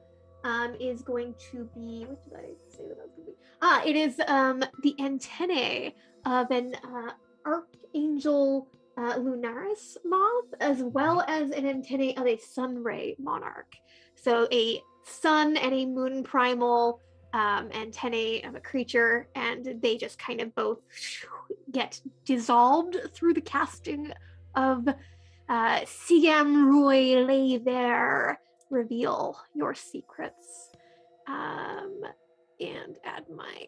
is going to be, what did I say that was going to be? It is the antennae of an archangel lunaris moth, as well as an antennae of a sunray monarch. So a sun and a moon primal antennae of a creature, and they just kind of both get dissolved through the casting of Sigam Roy lay there, reveal your secrets. And add my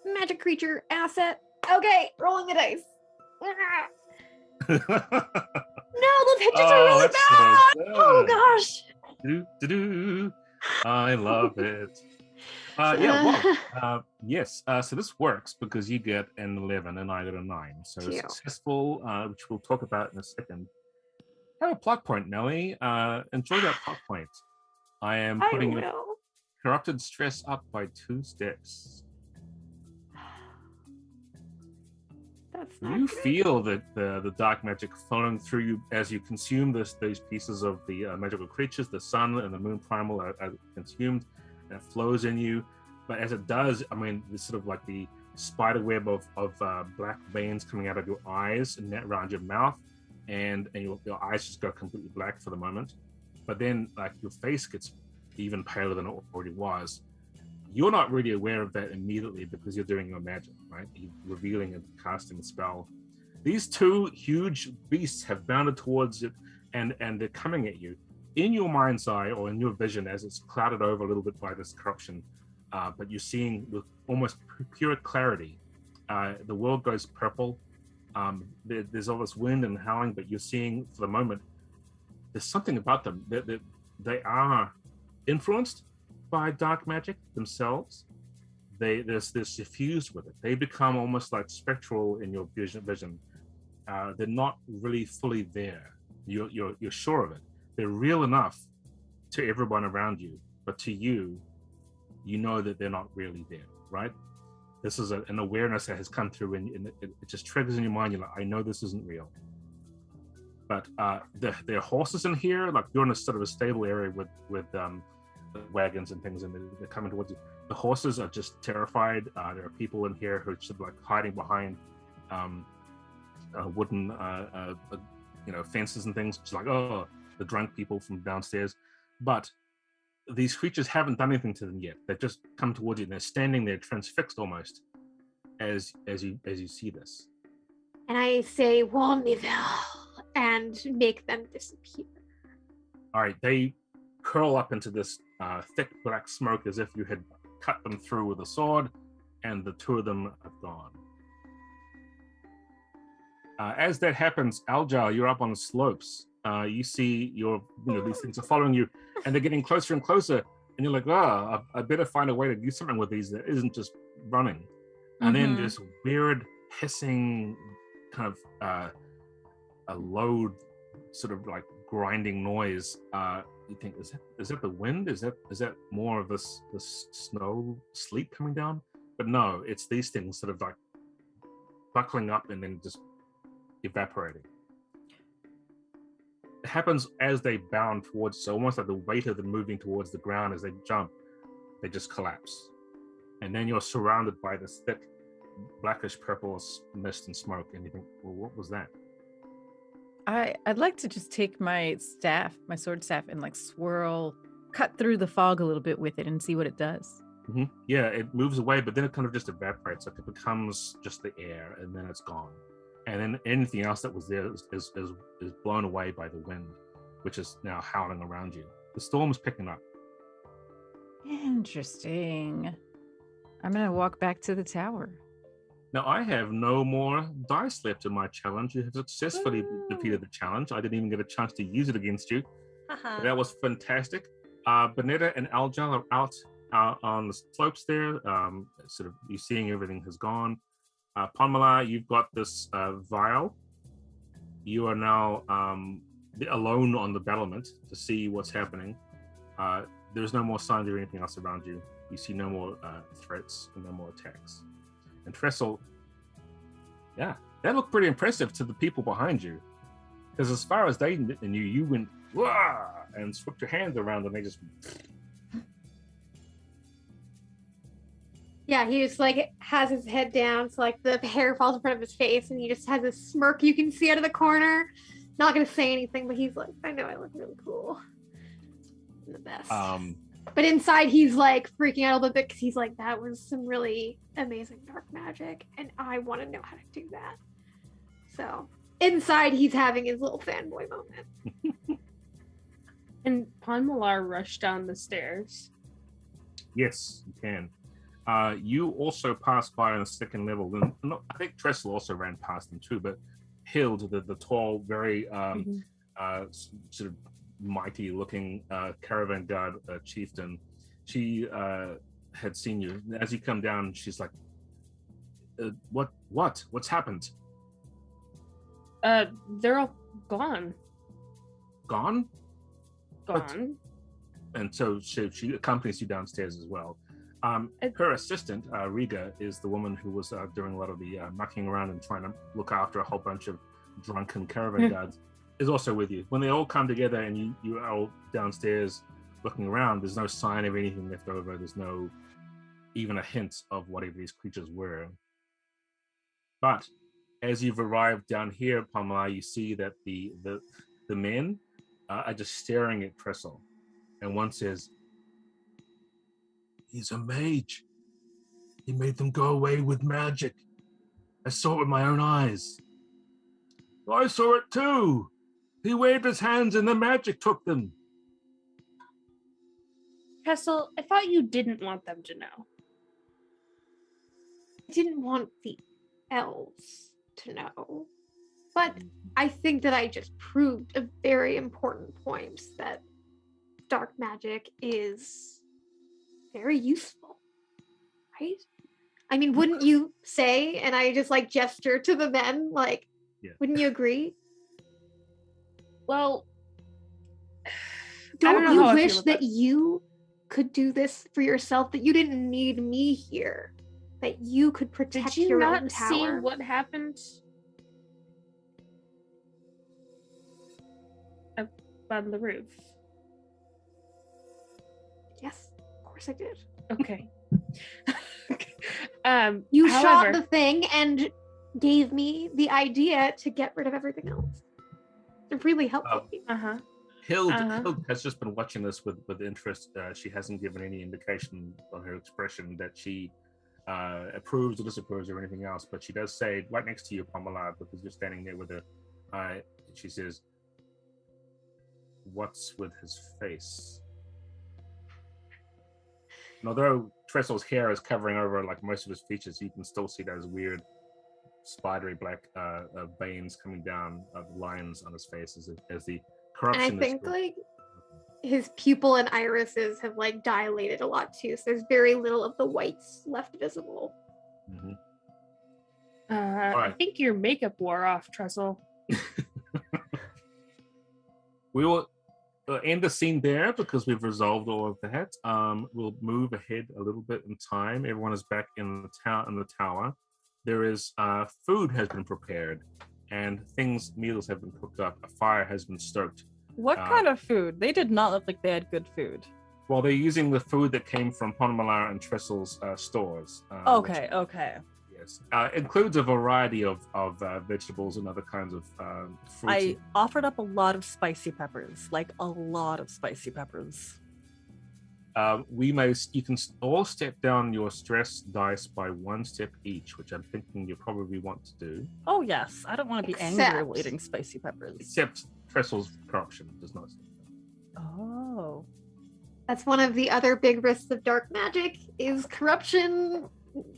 magic creature asset. Okay, rolling the dice. No, those hitches are really bad. So Oh gosh. I love it. Yes. So this works because you get an 11 and I get a 9. So successful, which we'll talk about in a second. Have a plot point, Nelly. Enjoy that plot point. I am putting your corrupted stress up by 2 steps. You feel that the dark magic flowing through you as you consume these pieces of the magical creatures. The sun and the moon primal are consumed, and it flows in you. But as it does, I mean, there's sort of like the spider web of black veins coming out of your eyes and around your mouth, and your eyes just go completely black for the moment. But then, like, your face gets even paler than it already was. You're not really aware of that immediately because you're doing your magic, right? You're revealing and casting a spell. These 2 huge beasts have bounded towards it, and they're coming at you. In your mind's eye or in your vision, as it's clouded over a little bit by this corruption, but you're seeing with almost pure clarity. The world goes purple. There's all this wind and howling, but you're seeing, for the moment, there's something about them. They are influenced by dark magic themselves. They're suffused with it. They become almost like spectral in your vision. They're not really fully there. You're sure of it. They're real enough to everyone around you, but to you, you know that they're not really there, right? This is an awareness that has come through, and it just triggers in your mind. You're like, I know this isn't real. But there are horses in here. Like, you're in a sort of a stable area with wagons and things, and they're coming towards you. The horses are just terrified. There are people in here who are just like hiding behind wooden fences and things, just like, oh, the drunk people from downstairs. But these creatures haven't done anything to them yet. They've just come towards you, and they're standing there transfixed almost as you see this. And I say, warn me, and make them disappear. All right, they curl up into this thick black smoke as if you had cut them through with a sword, and the 2 of them have gone. As that happens, Aljar, you're up on the slopes. You see these things are following you, and they're getting closer and closer, and you're like, I better find a way to do something with these that isn't just running. And then this weird hissing kind of a low sort of like grinding noise. You think, is that the wind? Is that more of this snow sleet coming down? But no, it's these things sort of like buckling up and then just evaporating. It happens as they bound towards, so almost like the weight of them moving towards the ground as they jump, they just collapse. and then you're surrounded by this thick blackish purple mist and smoke, and you think, well, what was that? I'd like to just take my sword staff, and like cut through the fog a little bit with it and see what it does. Mm-hmm. Yeah, it moves away, but then it kind of just evaporates. Like it becomes just the air, and then it's gone. And then anything else that was there is blown away by the wind, which is now howling around you. The storm is picking up. Interesting. I'm gonna walk back to the tower. Now, I have no more dice left in my challenge. You have successfully defeated the challenge. I didn't even get a chance to use it against you. But that was fantastic. Bonetta and Aljal are out on the slopes there. Sort of, you're seeing everything has gone. Palmala, you've got this vial. You are now alone on the battlement to see what's happening. There's no more signs of anything else around you. You see no more threats and no more attacks. And Trestle, yeah, that looked pretty impressive to the people behind you. Because as far as they knew, you went, wah, and swept your hands around and they just... Yeah, he just like has his head down, so like the hair falls in front of his face, and he just has a smirk you can see out of the corner. Not gonna say anything, but he's like, I know I look really cool. I'm the best. But inside he's like freaking out a little bit because he's like, that was some really amazing dark magic, and I want to know how to do that. So inside he's having his little fanboy moment. And Panmalar rushed down the stairs. Yes, you can. You also passed by on the second level. And I think Trestle also ran past them too, but Hild, the tall, very sort of mighty-looking caravan guard chieftain, she had seen you. As you come down, she's like, What's happened? They're all gone. Gone? Gone. And so she accompanies you downstairs as well. Her assistant, Riga, is the woman who was doing a lot of the mucking around and trying to look after a whole bunch of drunken caravan guards, is also with you. When they all come together and you are all downstairs looking around, there's no sign of anything left over. There's no even a hint of whatever these creatures were. But as you've arrived down here, Pamela, you see that the men are just staring at Trestle. And one says, "He's a mage. He made them go away with magic. I saw it with my own eyes." "I saw it too. He waved his hands and the magic took them." Trestle, I thought you didn't want them to know. I didn't want the elves to know. But I think that I just proved a very important point, that dark magic is very useful, right? I mean, wouldn't you say, and I just like gesture to the men, like, yeah. Wouldn't you agree? Well, don't you wish that you could do this for yourself, that you didn't need me here, that you could protect your own tower? Did you not see what happened up on the roof? Yes, of course I did. Okay. You shot the thing and gave me the idea to get rid of everything else. It really helped me. Hild has just been watching this with interest. She hasn't given any indication on her expression that she approves or disapproves or anything else, but she does say right next to you, Pamela, because you're standing there with her, she says, "What's with his face?" And although Trestle's hair is covering over like most of his features, you can still see those weird spidery black veins coming down the lines on his face as the corruption. And I think like his pupil and irises have like dilated a lot too, so there's very little of the whites left visible. Mm-hmm. I think your makeup wore off, Trestle. We will end the scene there because we've resolved all of that. We'll move ahead a little bit in time. Everyone is back in the tower. There is food has been prepared, and meals have been cooked up. A fire has been stoked. What kind of food? They did not look like they had good food. Well, they're using the food that came from Ponmalar and Trestle's stores. Okay. Yes, includes a variety of vegetables and other kinds of fruits. I offered up a lot of spicy peppers, like a lot of spicy peppers. You can all step down your stress dice by 1 step each, which I'm thinking you probably want to do. Oh yes, I don't want to be angry while eating spicy peppers. Except Trestle's corruption does not. Oh. That's one of the other big risks of dark magic is corruption.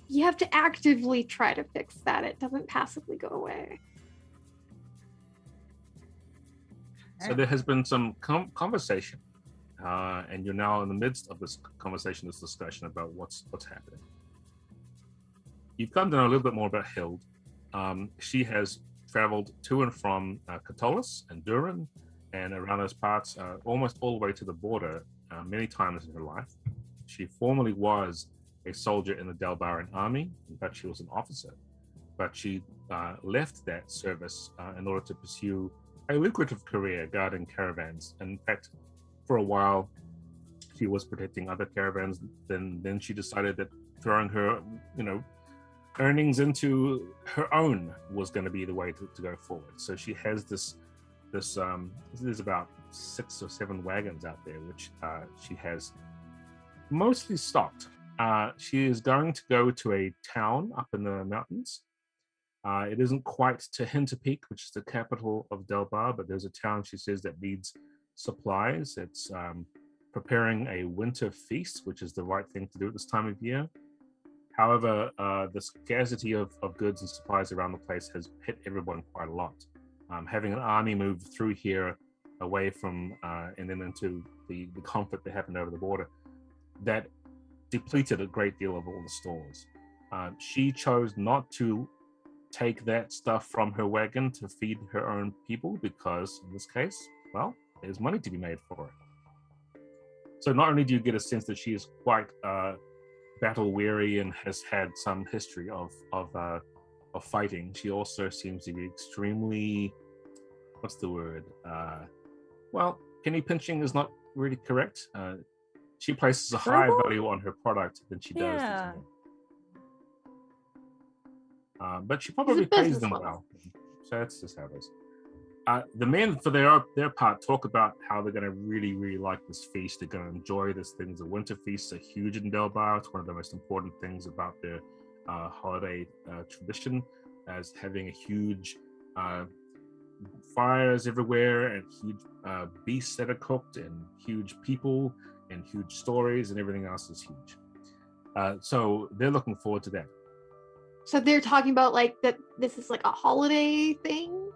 You have to actively try to fix that. It doesn't passively go away. So there has been some conversation, and you're now in the midst of this conversation, this discussion about what's happening. You've come to know a little bit more about Hild. She has traveled to and from Catullus and Durin and around those parts, almost all the way to the border, many times in her life. She formerly was a soldier in the Delbaran army. In fact, she was an officer, but she left that service in order to pursue a lucrative career guarding caravans. And in fact, for a while, she was protecting other caravans. Then she decided that throwing her, earnings into her own was going to be the way to go forward. So she has this. There's about 6 or 7 wagons out there, which she has mostly stocked. She is going to go to a town up in the mountains. It isn't quite to Hinterpeak, which is the capital of Delbar, but there's a town, she says, that needs supplies. It's preparing a winter feast, which is the right thing to do at this time of year. However, the scarcity of goods and supplies around the place has hit everyone quite a lot. Having an army move through here away from and then into the conflict that happened over the border, that depleted a great deal of all the stores. She chose not to take that stuff from her wagon to feed her own people because, in this case, well, there's money to be made for it. So not only do you get a sense that she is quite battle weary and has had some history of fighting, she also seems to be extremely, what's the word? Well, penny pinching is not really correct. She places a higher value on her product than she does. Yeah. But she probably pays them well. So that's just how it is. The men, for their part, talk about how they're going to really, really like this feast. They're going to enjoy this thing. The winter feasts are huge in Delbar. It's one of the most important things about their holiday tradition, as having a huge fires everywhere and huge beasts that are cooked and huge people and huge stories and everything else is huge. So they're looking forward to that. So they're talking about like that this is like a holiday thing?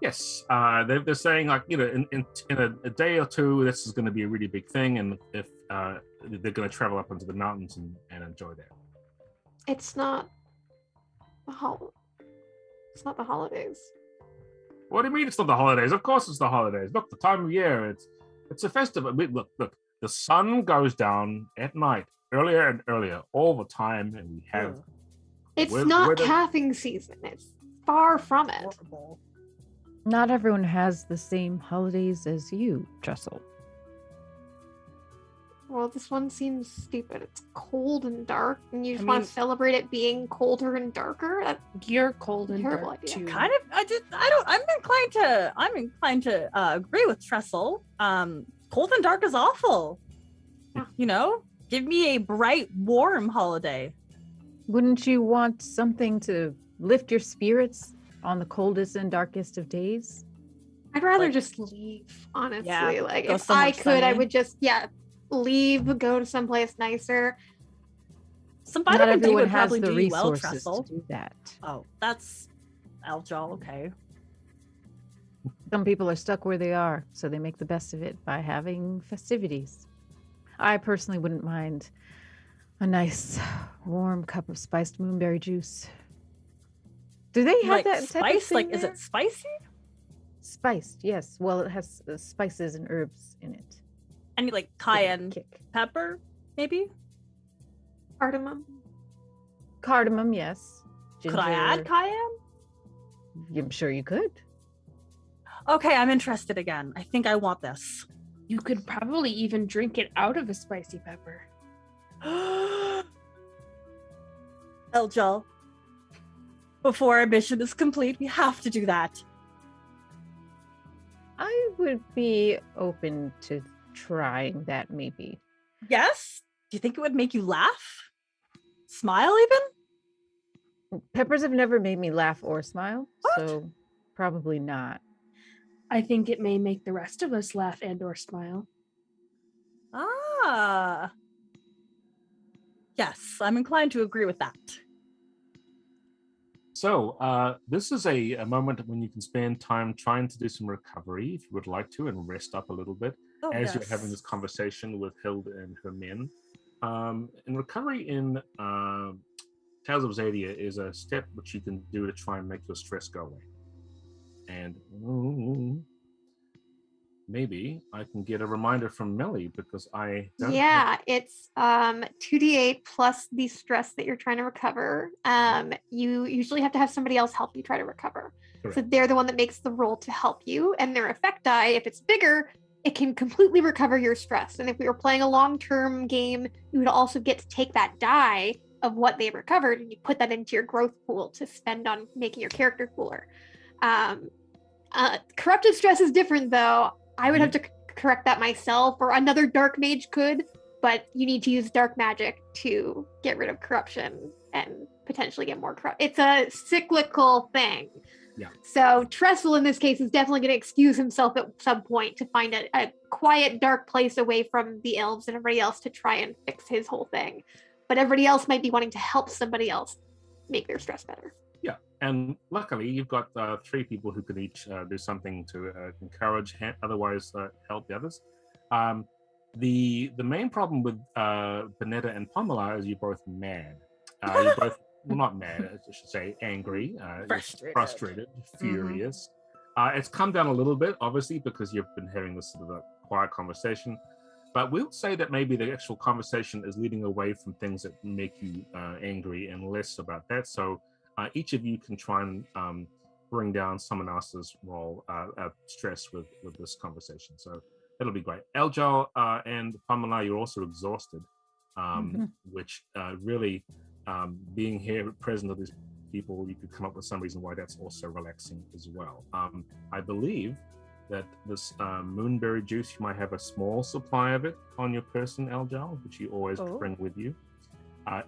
Yes. They're saying like, in a day or two, this is going to be a really big thing. And if they're going to travel up into the mountains and enjoy that. It's not the holidays. What do you mean it's not the holidays? Of course it's the holidays. Look, the time of year, it's a festival. Look, the sun goes down at night, earlier and earlier, all the time, and we have... It's not calving season. It's far from it. Horrible. Not everyone has the same holidays as you, Trestle. Well, this one seems stupid. It's cold and dark, and you just want to celebrate it being colder and darker. You're cold and terrible dark idea. too. Kind of. I'm inclined to agree with Trestle. Cold and dark is awful. Give me a bright, warm holiday. Wouldn't you want something to lift your spirits on the coldest and darkest of days? I'd rather just leave, honestly. Yeah, if I could, I would just, leave, go to someplace nicer. Some Not vitamin D everyone would has probably the do you well, resources Trestle. to do that. Oh, that's Aljal, okay. Some people are stuck where they are, so they make the best of it by having festivities. I personally wouldn't mind a nice warm cup of spiced moonberry juice. Do they have that type spice? of thing Like, is there? it spicy? Spiced, yes. Well, it has spices and herbs in it. And like cayenne Kick. pepper, maybe? Cardamom, yes. Could I add Ginger. cayenne? I'm sure you could. Okay, I'm interested again. I think I want this. You could probably even drink it out of a spicy pepper. Eljal, before our mission is complete, we have to do that. I would be open to trying that, maybe. Yes? Do you think it would make you laugh? Smile even? Peppers have never made me laugh or smile, What? so probably not. I think it may make the rest of us laugh and or smile. Ah. Yes, I'm inclined to agree with that. So this is a moment when you can spend time trying to do some recovery if you would like to and rest up a little bit as you're having this conversation with Hilda and her men. And recovery in Tales of Xadia is a step which you can do to try and make your stress go away. And maybe I can get a reminder from Melly because I don't it's 2d8 plus the stress that you're trying to recover. You usually have to have somebody else help you try to recover. Correct. So they're the one that makes the roll to help you, and their effect die, if it's bigger, it can completely recover your stress. And if we were playing a long-term game, you would also get to take that die of what they recovered and you put that into your growth pool to spend on making your character cooler. Corruptive stress is different though. I would have to correct that myself, or another dark mage could, but you need to use dark magic to get rid of corruption and potentially get more corrupt. It's a cyclical thing. Yeah. So Trestle in this case is definitely going to excuse himself at some point to find a quiet, dark place away from the elves and everybody else to try and fix his whole thing. But everybody else might be wanting to help somebody else make their stress better. Yeah, and luckily you've got 3 people who can each do something to encourage, otherwise help the others. The main problem with Bonetta and Pamela is you're both mad. You're both, well, not mad, I should say, angry, frustrated, furious. It's come down a little bit, obviously, because you've been having this sort of a quiet conversation. But we'll say that maybe the actual conversation is leading away from things that make you angry and less about that. So each of you can try and bring down someone else's stress with this conversation. So it'll be great. Eljal and Pamela, you're also exhausted, which really being here present with these people, you could come up with some reason why that's also relaxing as well. I believe that this moonberry juice, you might have a small supply of it on your person, Eljal, which you always bring with you.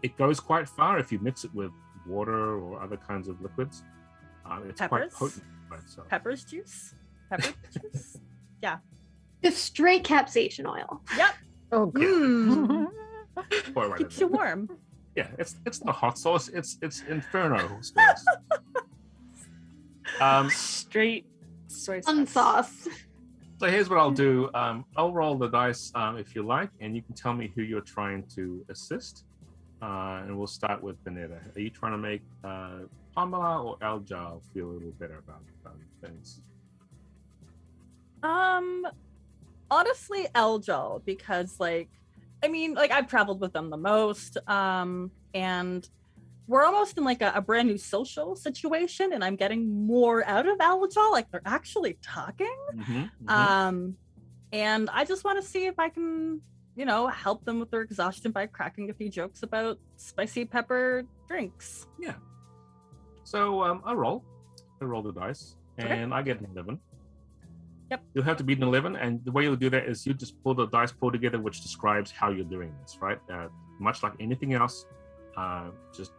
It goes quite far if you mix it with water or other kinds of liquids. It's quite potent. Peppers juice? Pepper juice? Yeah. Just straight capsaicin oil. Yep. Oh, good. Keeps you warm. Yeah, it's not hot sauce. It's Inferno sauce. Straight soy sauce. So here's what I'll do. I'll roll the dice if you like, and you can tell me who you're trying to assist. And we'll start with Bonetta. Are you trying to make Pamela or Eljal feel a little better about things? Honestly, Eljal, because I've traveled with them the most, and we're almost in like a brand new social situation, and I'm getting more out of Eljal. Like they're actually talking, and I just want to see if I can, help them with their exhaustion by cracking a few jokes about spicy pepper drinks. Yeah. So I roll the dice, and I get an 11. Yep. You'll have to beat an 11, and the way you'll do that is you just pull the dice pool together, which describes how you're doing this, right? Much like anything else, just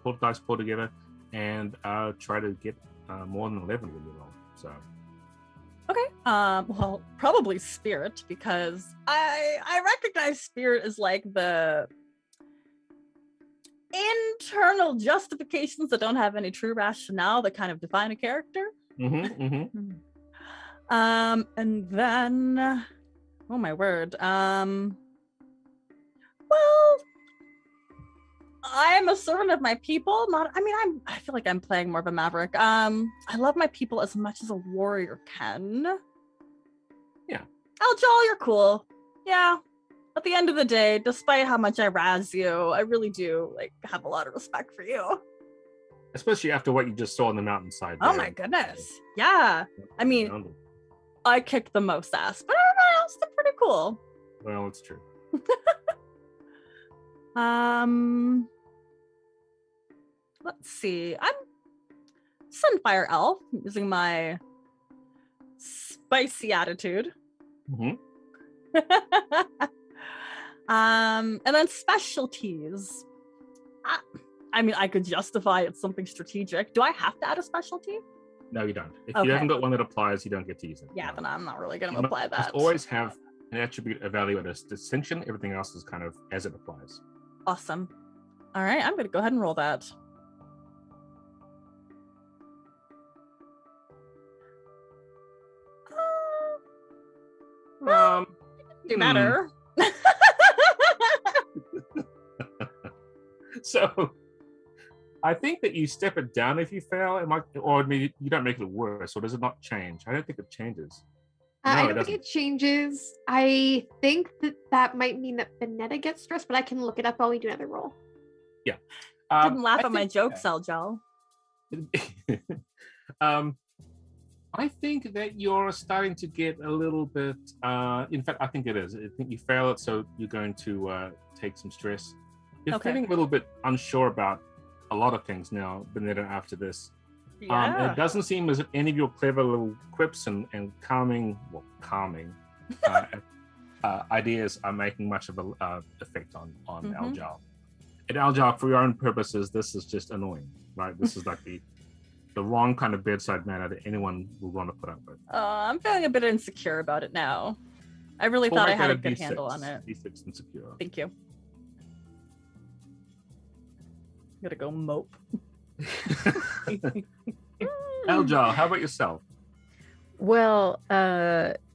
pull the dice pool together and try to get more than 11 when you roll. So. Okay. Well, probably spirit, because I recognize spirit as like the internal justifications that don't have any true rationale that kind of define a character. And then, oh my word. Well, I am a servant of my people. I feel like I'm playing more of a maverick. I love my people as much as a warrior can. Yeah. Eljal, you're cool. Yeah. At the end of the day, despite how much I razz you, I really do have a lot of respect for you. Especially after what you just saw on the mountainside. Oh my goodness. Yeah. I kicked the most ass, but I That's still pretty cool. Well, it's true. Let's see. I'm Sunfire Elf using my spicy attitude. Mhm. And then specialties. I mean, I could justify it's something strategic. Do I have to add a specialty? No, you don't. If Okay. you haven't got one that applies, you don't get to use it. Yeah, No. then I'm not really going You to apply must that. always have an attribute evaluate as distinction. Everything else is kind of as it applies. Awesome. All right, I'm going to go ahead and roll that. Do Hmm. better. So I think that you step it down if you fail. It might, or maybe you don't make it worse, or does it not change? I don't think it changes. I No, it don't think it changes. I think that might mean that Benetta gets stressed, but I can look it up while we do another roll. Yeah. Didn't laugh I at my think- jokes, Eljal. I think that you're starting to get a little bit. In fact, I think it is. I think you fail it, so you're going to take some stress. You're Okay. feeling a little bit unsure about a lot of things now, Benetta, after this. Yeah. It doesn't seem as if any of your clever little quips and calming ideas are making much of a effect on Mhm. Eljal. And Eljal, for your own purposes, this is just annoying, right? This is like the wrong kind of bedside manner that anyone would want to put up with. I'm feeling a bit insecure about it now. I really We'll thought I make had that a good D6, handle on it. D6 insecure. Thank you. I'm gonna go mope. Eljal, how about yourself? Well,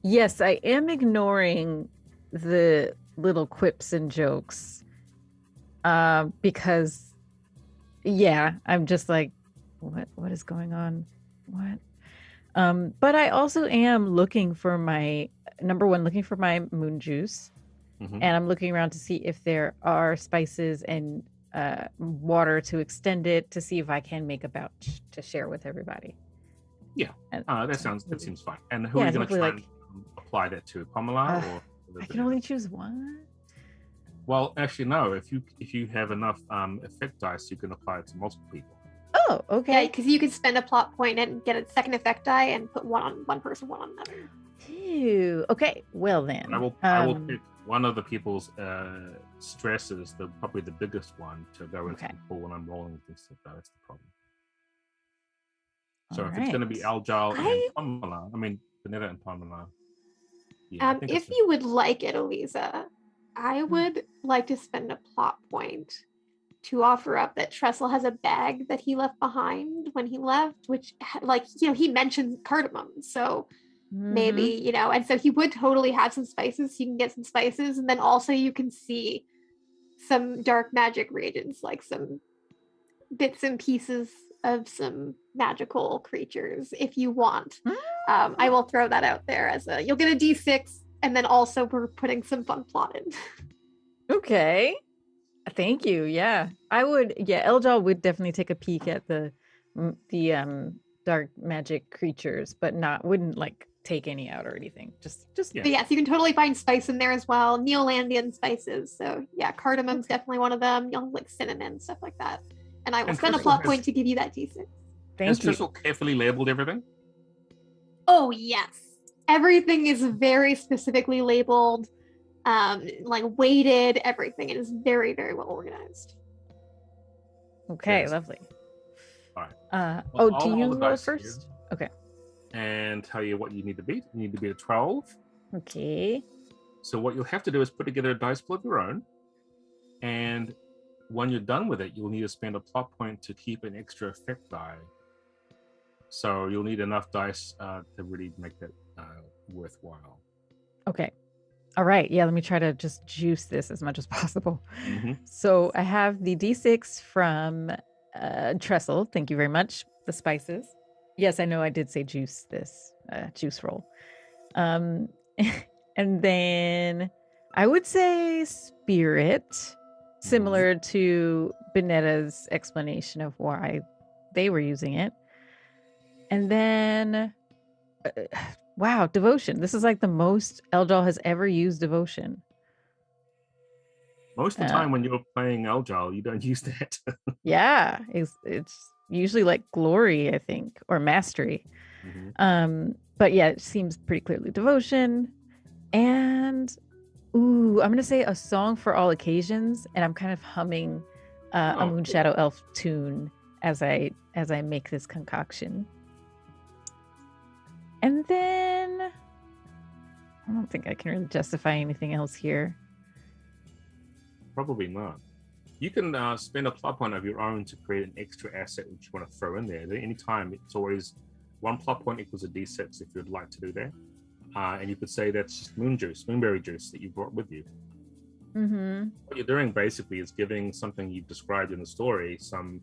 yes, I am ignoring the little quips and jokes because, yeah, I'm just like, what is going on? What? But I also am looking for my looking for my moon juice, Mhm. and I'm looking around to see if there are spices and water to extend it, to see if I can make a batch to share with everybody. Yeah. And That seems fine. And who Yeah, are you going to hopefully, try like- and apply that to? Pamela or? I can only choose one. Well, actually, no. If you have enough effect dice, you can apply it to multiple people. Oh, Yeah, okay. because you could spend a plot point and get a second effect die and put one on one person, one on another. Ew. Okay. Well then. I will pick one of the people's stresses, probably the biggest one, to go into Okay. the pool when I'm rolling things like that. That's the problem. So if All it's going to be right. Eljal I- and Pamela, I mean Benetta and Pamela. Yeah, I think If it's- you would like it, Aliza, I Hmm. would like to spend a plot point to offer up that Trestle has a bag that he left behind when he left, which, he mentions cardamom. So maybe, and so he would totally have some spices. So you can get some spices, and then also you can see some dark magic reagents, like some bits and pieces of some magical creatures if you want. I will throw that out there as you'll get a D6, and then also we're putting some fun plot in. Okay. Thank you. Yeah. I would. Yeah. Eljal would definitely take a peek at the dark magic creatures, but wouldn't like take any out or anything. Just Yeah. But yes, you can totally find spice in there as well. Neolandian spices. So yeah, cardamom's definitely one of them. You'll have like cinnamon, stuff like that. And I will And spend a Trestle plot has- point to give you that D6. Has thank you. Trestle carefully labeled everything? Oh yes. Everything is very specifically labeled, like weighted, everything. It is very, very well organized. Okay. Yes. Lovely. All right. Oh, Well, do I'll you roll the roll dice here. first? Okay. And tell you what you need to beat. You need to beat a 12. Okay. So what you'll have to do is put together a dice pool of your own. And when you're done with it, you'll need to spend a plot point to keep an extra effect die. So you'll need enough dice to really make that worthwhile. Okay. All right. Yeah. Let me try to just juice this as much as possible. Mhm. So I have the D6 from Trestle. Thank you very much. The spices. Yes, I know I did say juice this juice roll. And then I would say spirit, similar to Benetta's explanation of why they were using it. And then Wow, devotion. This is like the most Eljal has ever used devotion. Most of the time when you're playing Eljal, you don't use that. Yeah, it's usually like glory, I think, or mastery. But yeah, it seems pretty clearly devotion. And I'm gonna say a song for all occasions, and I'm kind of humming a Moon Shadow Elf tune as I make this concoction. And then I don't think I can really justify anything else here. Probably not. You can spend a plot point of your own to create an extra asset which you want to throw in there. At any time, it's always 1 plot point equals a d6 if you'd like to do that. And you could say that's just moonberry juice that you brought with you. What you're doing basically is giving something you've described in the story some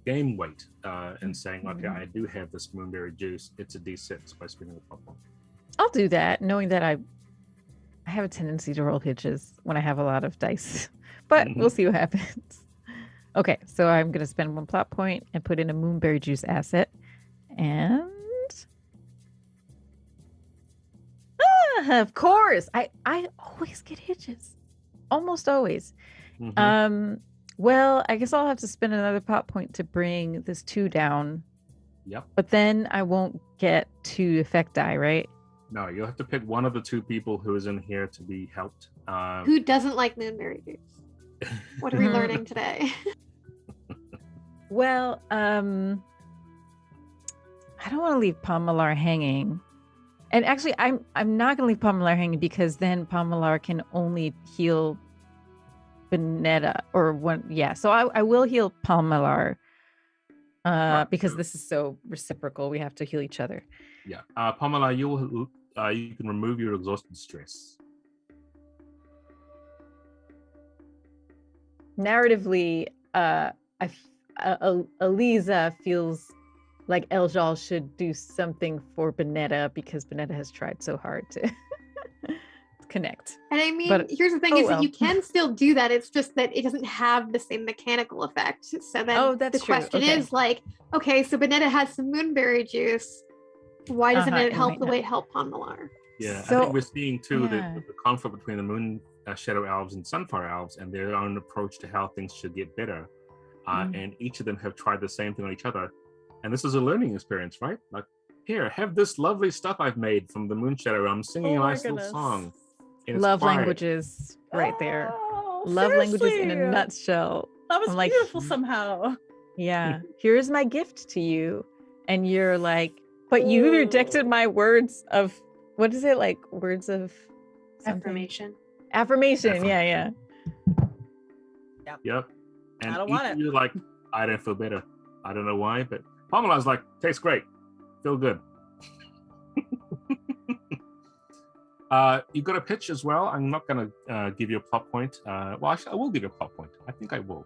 game weight and saying, okay, I do have this moonberry juice. It's a d6 by spending a plot point. I'll do that, knowing that I have a tendency to roll hitches when I have a lot of dice, but we'll see what happens. Okay, so I'm going to spend 1 plot point and put in a moonberry juice asset. And of course, I always get hitches. Almost always. Well, I guess I'll have to spend another plot point to bring this 2 down. Yep. But then I won't get 2 effect die, right? No, you'll have to pick one of the 2 people who is in here to be helped. Who doesn't like moonberry juice? What are we learning today? Well, I don't want to leave Pomalar hanging. And actually, I'm not going to leave Pomalar hanging because then Pomalar can only heal Benetta or one. Yeah, so I will heal Pomalar because this is so reciprocal. We have to heal each other. Yeah, Pomalar, you can remove your exhausted stress. Narratively, Aliza feels like Eljal should do something for Benetta because Benetta has tried so hard to connect. And I mean, here's the thing is that you can still do that. It's just that it doesn't have the same mechanical effect. So then the question is like, okay, so Benetta has some moonberry juice. Why doesn't it help the way it helped Pomalar? Yeah, so, I think we're seeing too the conflict between the Moon Shadow Elves and Sunfire Elves and their own approach to how things should get better. And each of them have tried the same thing on each other. And this is a learning experience, right? Like, here, have this lovely stuff I've made from the Moon Shadow. I'm singing a nice little song. Love languages right there. Love languages in a nutshell. That was beautiful somehow. Yeah. Here's my gift to you. And you're like, but you rejected my words of, what is it? Like words of something? Affirmation. Yeah. Yep. And I don't want it. You're like, I don't feel better. I don't know why, but Pomalar's like, tastes great. Feel good. You got a pitch as well. I'm not going to give you a plot point. Well, actually, I will give you a plot point. I think I will.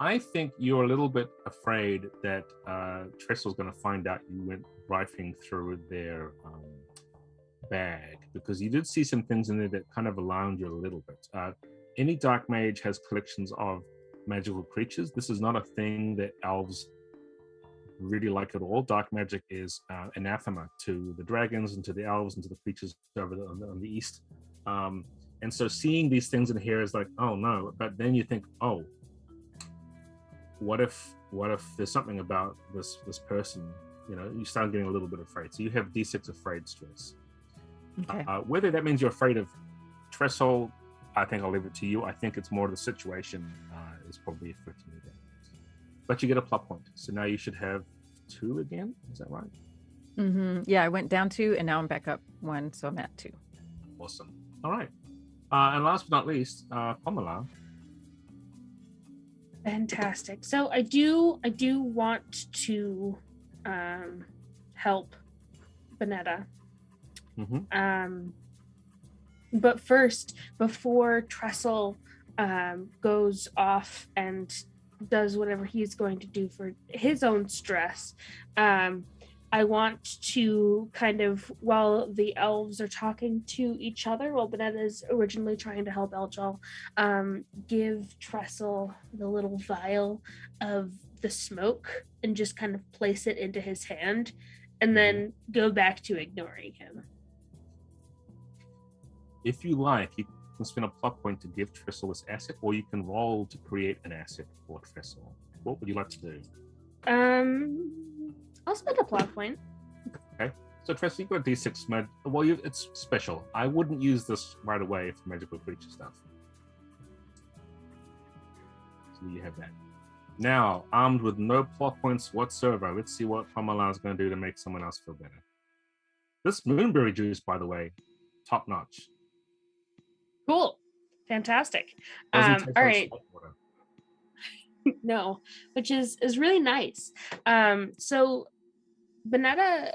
I think you're a little bit afraid that Tressel's going to find out you went rifling through their bag, because you did see some things in there that kind of alarmed you a little bit. Any dark mage has collections of magical creatures. This is not a thing that elves really like at all. Dark magic is anathema to the dragons and to the elves and to the creatures over on the east. And so seeing these things in here is like, oh no. But then you think, oh, what if there's something about this person? You know, you start getting a little bit afraid. So you have D6 afraid stress. Okay. Whether that means you're afraid of Tressel, I think I'll leave it to you. I think it's more the situation is probably affecting you there. But you get a plot point. So now you should have 2 again. Is that right? Yeah, I went down 2 and now I'm back up 1, so I'm at 2. Awesome. All right. And last but not least, Pamela. Fantastic. So I do want to help Benetta. But first, before Tressel goes off and does whatever he's going to do for his own stress, I want to kind of, while the elves are talking to each other, while Benetta is originally trying to help Eljal, give Tressel the little vial of the smoke and just kind of place it into his hand and then go back to ignoring him. If you like, you can spend a plot point to give Trestle this asset, or you can roll to create an asset for Trestle. What would you like to do? I'll spend a plot point. Okay. So Trestle, you've got a D6 it's special. I wouldn't use this right away for magical creature stuff. So you have that. Now, armed with no plot points whatsoever, let's see what Pamela is going to do to make someone else feel better. This moonberry juice, by the way, top notch. Cool. Fantastic. Doesn't taste All like right. salt water. No, which is really nice. So Bonetta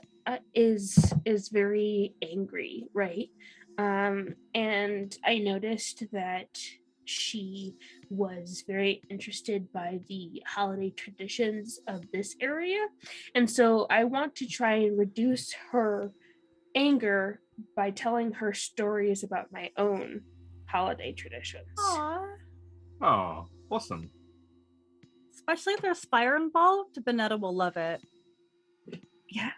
is very angry, right? And I noticed that she was very interested by the holiday traditions of this area, and so I want to try and reduce her anger by telling her stories about my own holiday traditions. Aww. Oh, awesome. Especially if there's fire involved, Bonetta will love it. Yeah.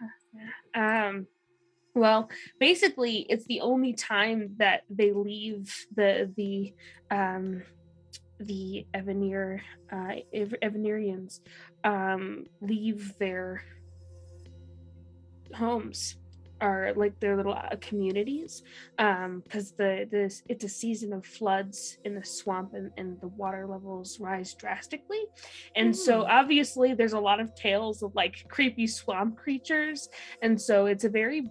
Well, basically, it's the only time that they leave the Evanerians leave their homes, or like their little communities, because it's a season of floods in the swamp, and the water levels rise drastically, and so obviously there's a lot of tales of like creepy swamp creatures, and so it's a very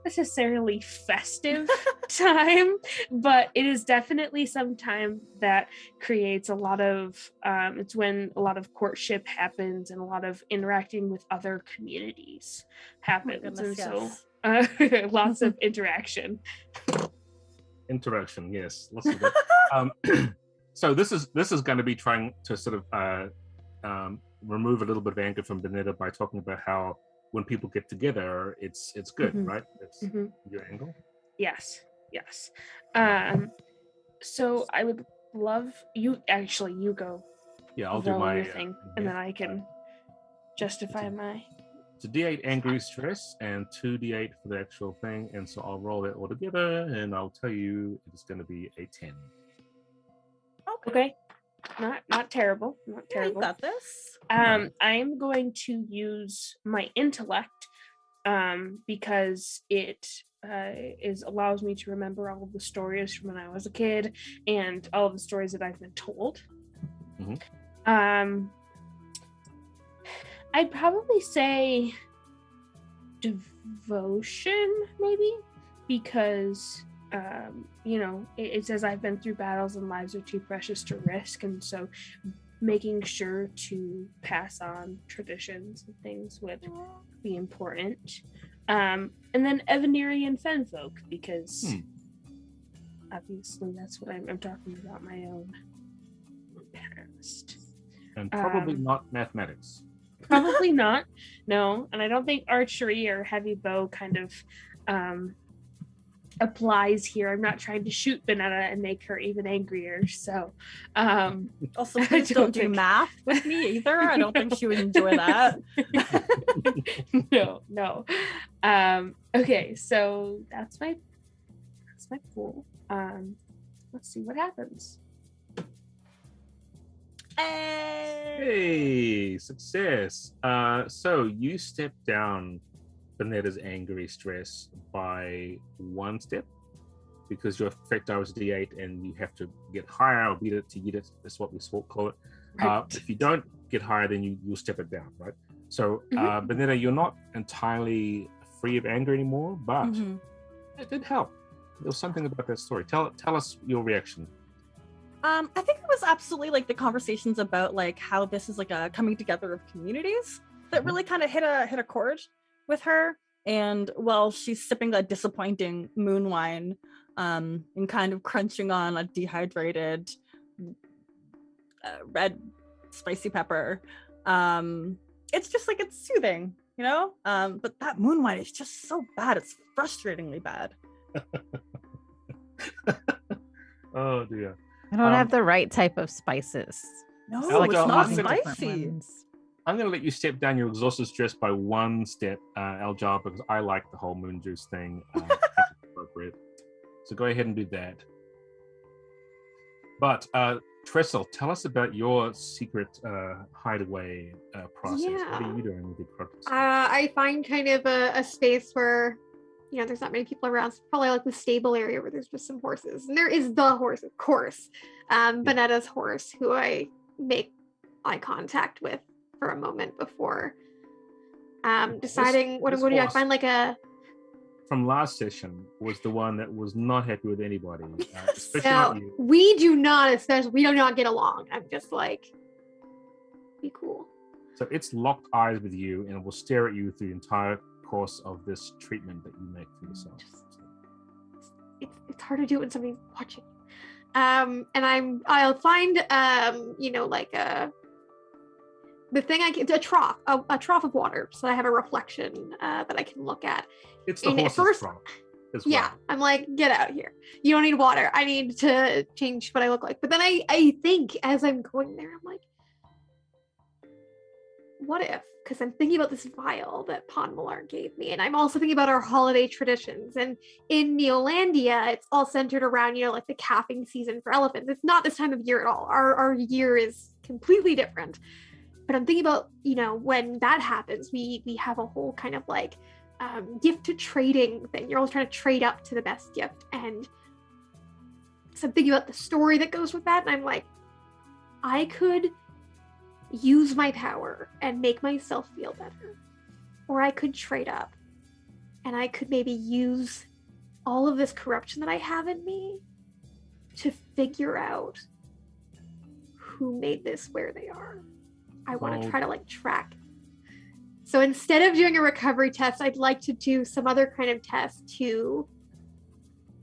necessarily festive time, but it is definitely some time that creates a lot of it's when a lot of courtship happens and a lot of interacting with other communities happens. Goodness, and yes. so lots of interaction. Interaction, yes. Lots of that. So this is going to be trying to sort of remove a little bit of anger from Bonetta by talking about how when people get together, it's good, right? That's your angle. Yes. So I would love you. Actually, you go. Yeah, I'll do my your thing, and then I can justify my. It's a D8 angry stress and 2D8 for the actual thing, and so I'll roll it all together, and I'll tell you it's going to be a 10. Okay. Not terrible. Not Yeah, you terrible. got this. I'm going to use my intellect because it allows me to remember all of the stories from when I was a kid and all of the stories that I've been told. I'd probably say devotion, maybe, because it says I've been through battles and lives are too precious to risk, and so making sure to pass on traditions and things would be important. And then Evanerian Fenfolk, because obviously that's what I'm talking about, my own past. And probably not mathematics. Probably not, no. And I don't think archery or heavy bow kind of applies here. I'm not trying to shoot Bonetta and make her even angrier. So Also, please don't do math with me either. I don't think she would enjoy that. No. Okay, so that's my pool. Let's see what happens. Hey, success. So you step down Bonetta's angry stress by 1 step because your effect die was D8 and you have to get higher or beat it to get it. That's what we call it. Right. If you don't get higher, then you'll step it down, right? So Bonetta, you're not entirely free of anger anymore, but it did help. There was something about that story. Tell us your reaction. I think it was absolutely like the conversations about like how this is like a coming together of communities that really kind of hit a chord with her. And while she's sipping a disappointing moon wine and kind of crunching on a dehydrated red spicy pepper, it's just like it's soothing, you know? But that moon wine is just so bad. It's frustratingly bad. Oh dear. I don't have the right type of spices. No, Aljo, it's not listen- spicy. I'm going to let you step down your exhausted stress by one step, Aljar, because I like the whole moon juice thing. I think it's appropriate. So go ahead and do that. But Trestle, tell us about your secret hideaway process. Yeah. What are you doing with your practice? I find kind of a space where, there's not many people around. So probably like the stable area where there's just some horses. And there is the horse, of course. Bonetta's horse, who I make eye contact with for a moment before deciding what I'm going to do. I find like a... From last session was the one that was not happy with anybody, especially So not you. we do not get along. I'm just like, be cool. So it's locked eyes with you and it will stare at you through the entire course of this treatment that you make for yourself. It's hard to do when somebody's watching. And I'll find like a trough of water, so I have a reflection that I can look at. It's the horse's trough as well. Yeah, I'm like, get out of here. You don't need water. I need to change what I look like. But then I think as I'm going there, I'm like, what if? Because I'm thinking about this vial that Pon Malar gave me, and I'm also thinking about our holiday traditions. And in Neolandia, it's all centered around, like the calving season for elephants. It's not this time of year at all. Our year is completely different. But I'm thinking about, when that happens, we have a whole kind of like gift to trading thing. You're always trying to trade up to the best gift. And so I'm thinking about the story that goes with that. And I'm like, I could use my power and make myself feel better. Or I could trade up. And I could maybe use all of this corruption that I have in me to figure out who made this where they are. I want to try to track. So instead of doing a recovery test, I'd like to do some other kind of test to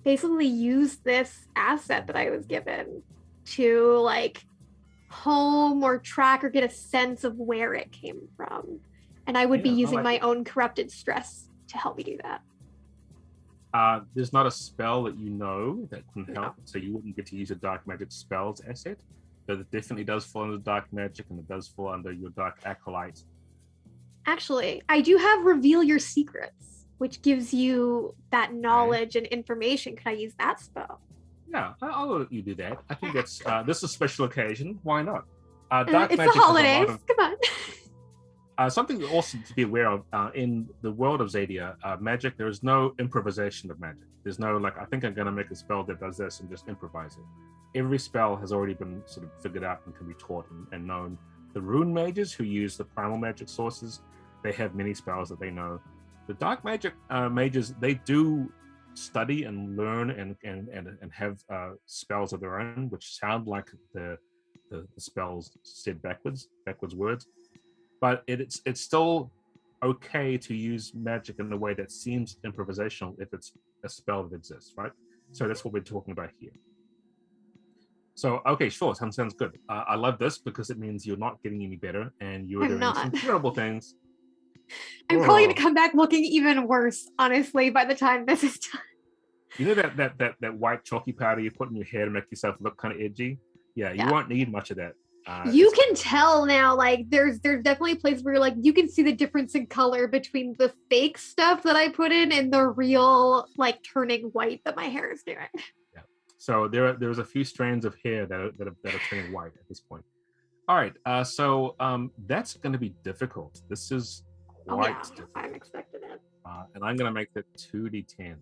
basically use this asset that I was given to home or track or get a sense of where it came from. And I would be using my own corrupted stress to help me do that. There's not a spell that that can help, so you wouldn't get to use a dark magic spells asset. But it definitely does fall under dark magic, and it does fall under your dark acolyte. Actually, I do have Reveal Your Secrets, which gives you that knowledge and information. Could I use that spell? Yeah, I'll let you do that. I think that's this is a special occasion. Why not? Dark it's magic the holidays. Come on. Something also to be aware of in the world of Xadia, magic, there is no improvisation of magic. There's no I think I'm going to make a spell that does this and just improvise it. Every spell has already been sort of figured out and can be taught and known. The rune mages who use the primal magic sources, they have many spells that they know. The dark magic mages, they do study and learn and have spells of their own, which sound like the spells said backwards words. But it's still okay to use magic in a way that seems improvisational if it's a spell that exists, right? So that's what we're talking about here. So, okay, sure, sounds good. I love this because it means you're not getting any better and you're doing some terrible things. I'm probably going to come back looking even worse, honestly, by the time this is done. You know that white chalky powder you put in your hair to make yourself look kind of edgy? Yeah, you won't need much of that. You can tell now, there's definitely a place where you can see the difference in color between the fake stuff that I put in and the real, turning white that my hair is doing. So there's a few strands of hair that are turning white at this point. All right, so that's going to be difficult. This is quite difficult. I'm expecting it. And I'm going to make that 2d10.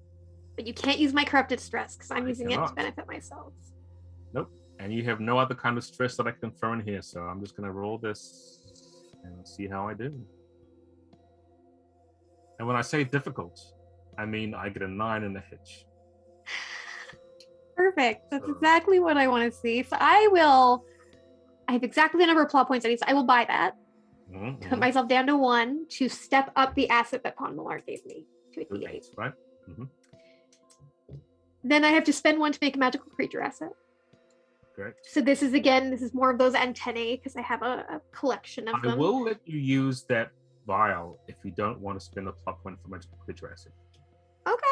But you can't use my corrupted stress because I'm using it to benefit myself. Nope. And you have no other kind of stress that I can throw in here, so I'm just going to roll this and see how I do. And when I say difficult, I mean I get a 9 and a hitch. Perfect. That's exactly what I want to see. So I have exactly the number of plot points I need, so I will buy that. Mm-hmm. Put myself down to 1 to step up the asset that Pon Malar gave me to a D8. Right? Mm-hmm. Then I have to spend 1 to make a magical creature asset. Correct. So this is more of those antennae because I have a collection of them. I will let you use that vial if you don't want to spend a plot point for magical creature asset. Okay.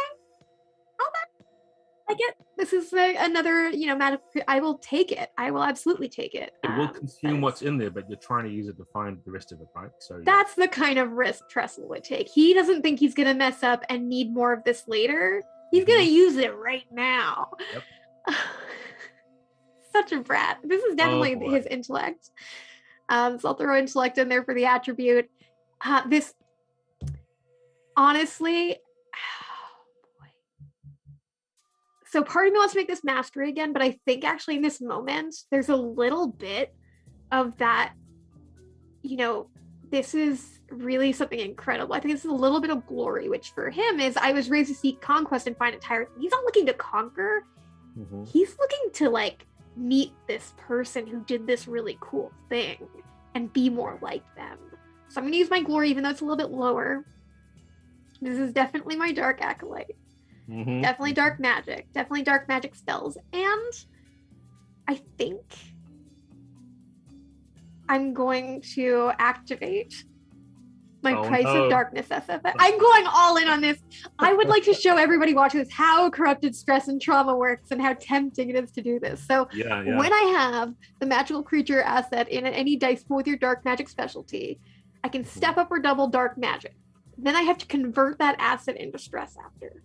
I get this is another, magic. I will take it. I will absolutely take it. It will consume what's in there, but you're trying to use it to find the rest of it, right? So that's the kind of risk Trestle would take. He doesn't think he's going to mess up and need more of this later. He's going to use it right now. Yep. Such a brat. This is definitely his intellect. So I'll throw intellect in there for the attribute. This, honestly, so part of me wants to make this mastery again, but I think actually in this moment, there's a little bit of that, this is really something incredible. I think this is a little bit of glory, which for him is I was raised to seek conquest and find it tiring. He's not looking to conquer. Mm-hmm. He's looking to meet this person who did this really cool thing and be more like them. So I'm going to use my glory, even though it's a little bit lower. This is definitely my dark acolyte. Mm-hmm. Definitely dark magic spells. And I think I'm going to activate my Price of Darkness SFX. I'm going all in on this. I would like to show everybody watching this how corrupted stress and trauma works and how tempting it is to do this. So when I have the magical creature asset in any dice pool with your dark magic specialty, I can step up or double dark magic. Then I have to convert that asset into stress after.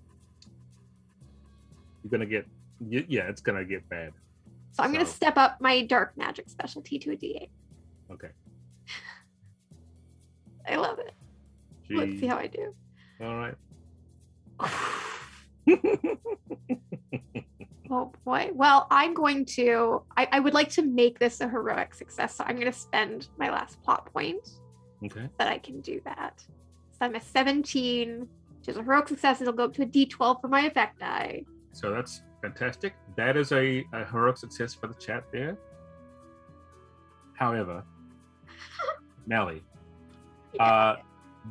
You're going to get, it's going to get bad. So I'm going to step up my dark magic specialty to a D8. Okay. I love it. Jeez. Let's see how I do. All right. Oh boy. Well, I'm going to, I would like to make this a heroic success. So I'm going to spend my last plot point. Okay. So that I can do that. So I'm a 17, which is a heroic success. It'll go up to a D12 for my effect die. So that's fantastic. That is a heroic success for the chat there. However, Melly, the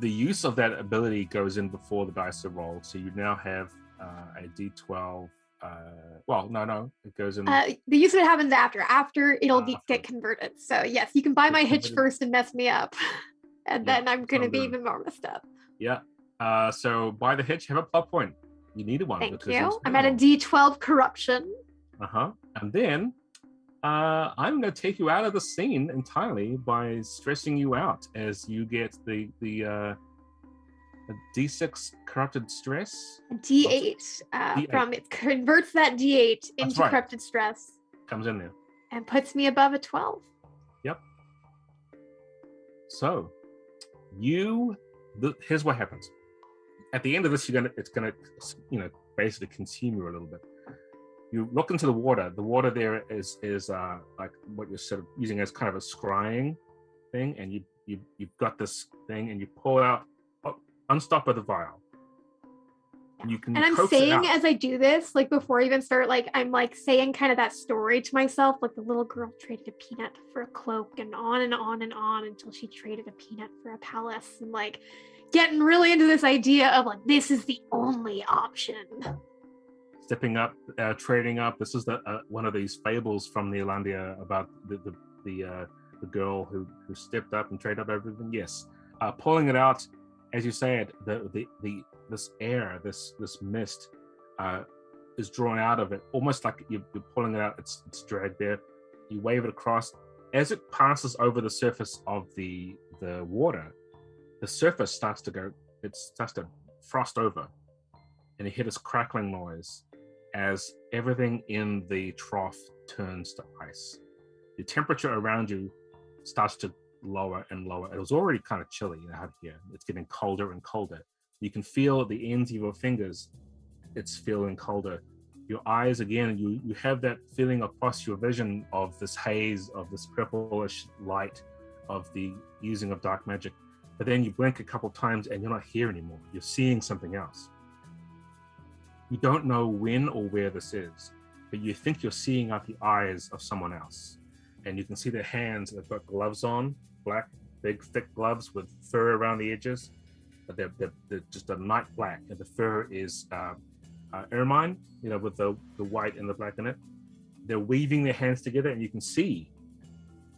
use of that ability goes in before the dice are rolled, so you now have a D12. It goes in. The use of it happens after it'll get converted. So yes, you can buy my hitch first and mess me up, and then I'm going to be even more messed up. Yeah. So buy the hitch, have a plot point. You needed one. Thank you. I'm at a D12 corruption. And then I'm going to take you out of the scene entirely by stressing you out as you get the D6 corrupted stress. A D8 D8. From it converts that D8 into corrupted stress. Comes in there. And puts me above a 12. Yep. So here's what happens. At the end of this, it's gonna basically consume you a little bit. You look into the water. The water there is like what you're sort of using as kind of a scrying thing, and you've got this thing, and you pull out, unstop with the vial. You can. And I'm saying as I do this, before I even start, I'm saying kind of that story to myself, the little girl traded a peanut for a cloak, and on and on and on until she traded a peanut for a palace, and getting really into this idea of this is the only option. Stepping up, trading up. This is one of these fables from the Irlandia about the girl who stepped up and traded up everything. Yes, pulling it out, as you said, this air, this mist, is drawn out of it, almost like you're pulling it out. It's dragged there. You wave it across as it passes over the surface of the water. The surface starts to frost over, and you hear this crackling noise as everything in the trough turns to ice. The temperature around you starts to lower and lower. It was already kind of chilly out here. It's getting colder and colder. You can feel the ends of your fingers. It's feeling colder. Your eyes, again, you have that feeling across your vision of this haze, of this purplish light, of the using of dark magic. But then you blink a couple times and you're not here anymore. You're seeing something else. You don't know when or where this is, but you think you're seeing out the eyes of someone else. And you can see their hands, they've got gloves on, black, big, thick gloves with fur around the edges. But they're just a night black, and the fur is ermine, with the white and the black in it. They're weaving their hands together, and you can see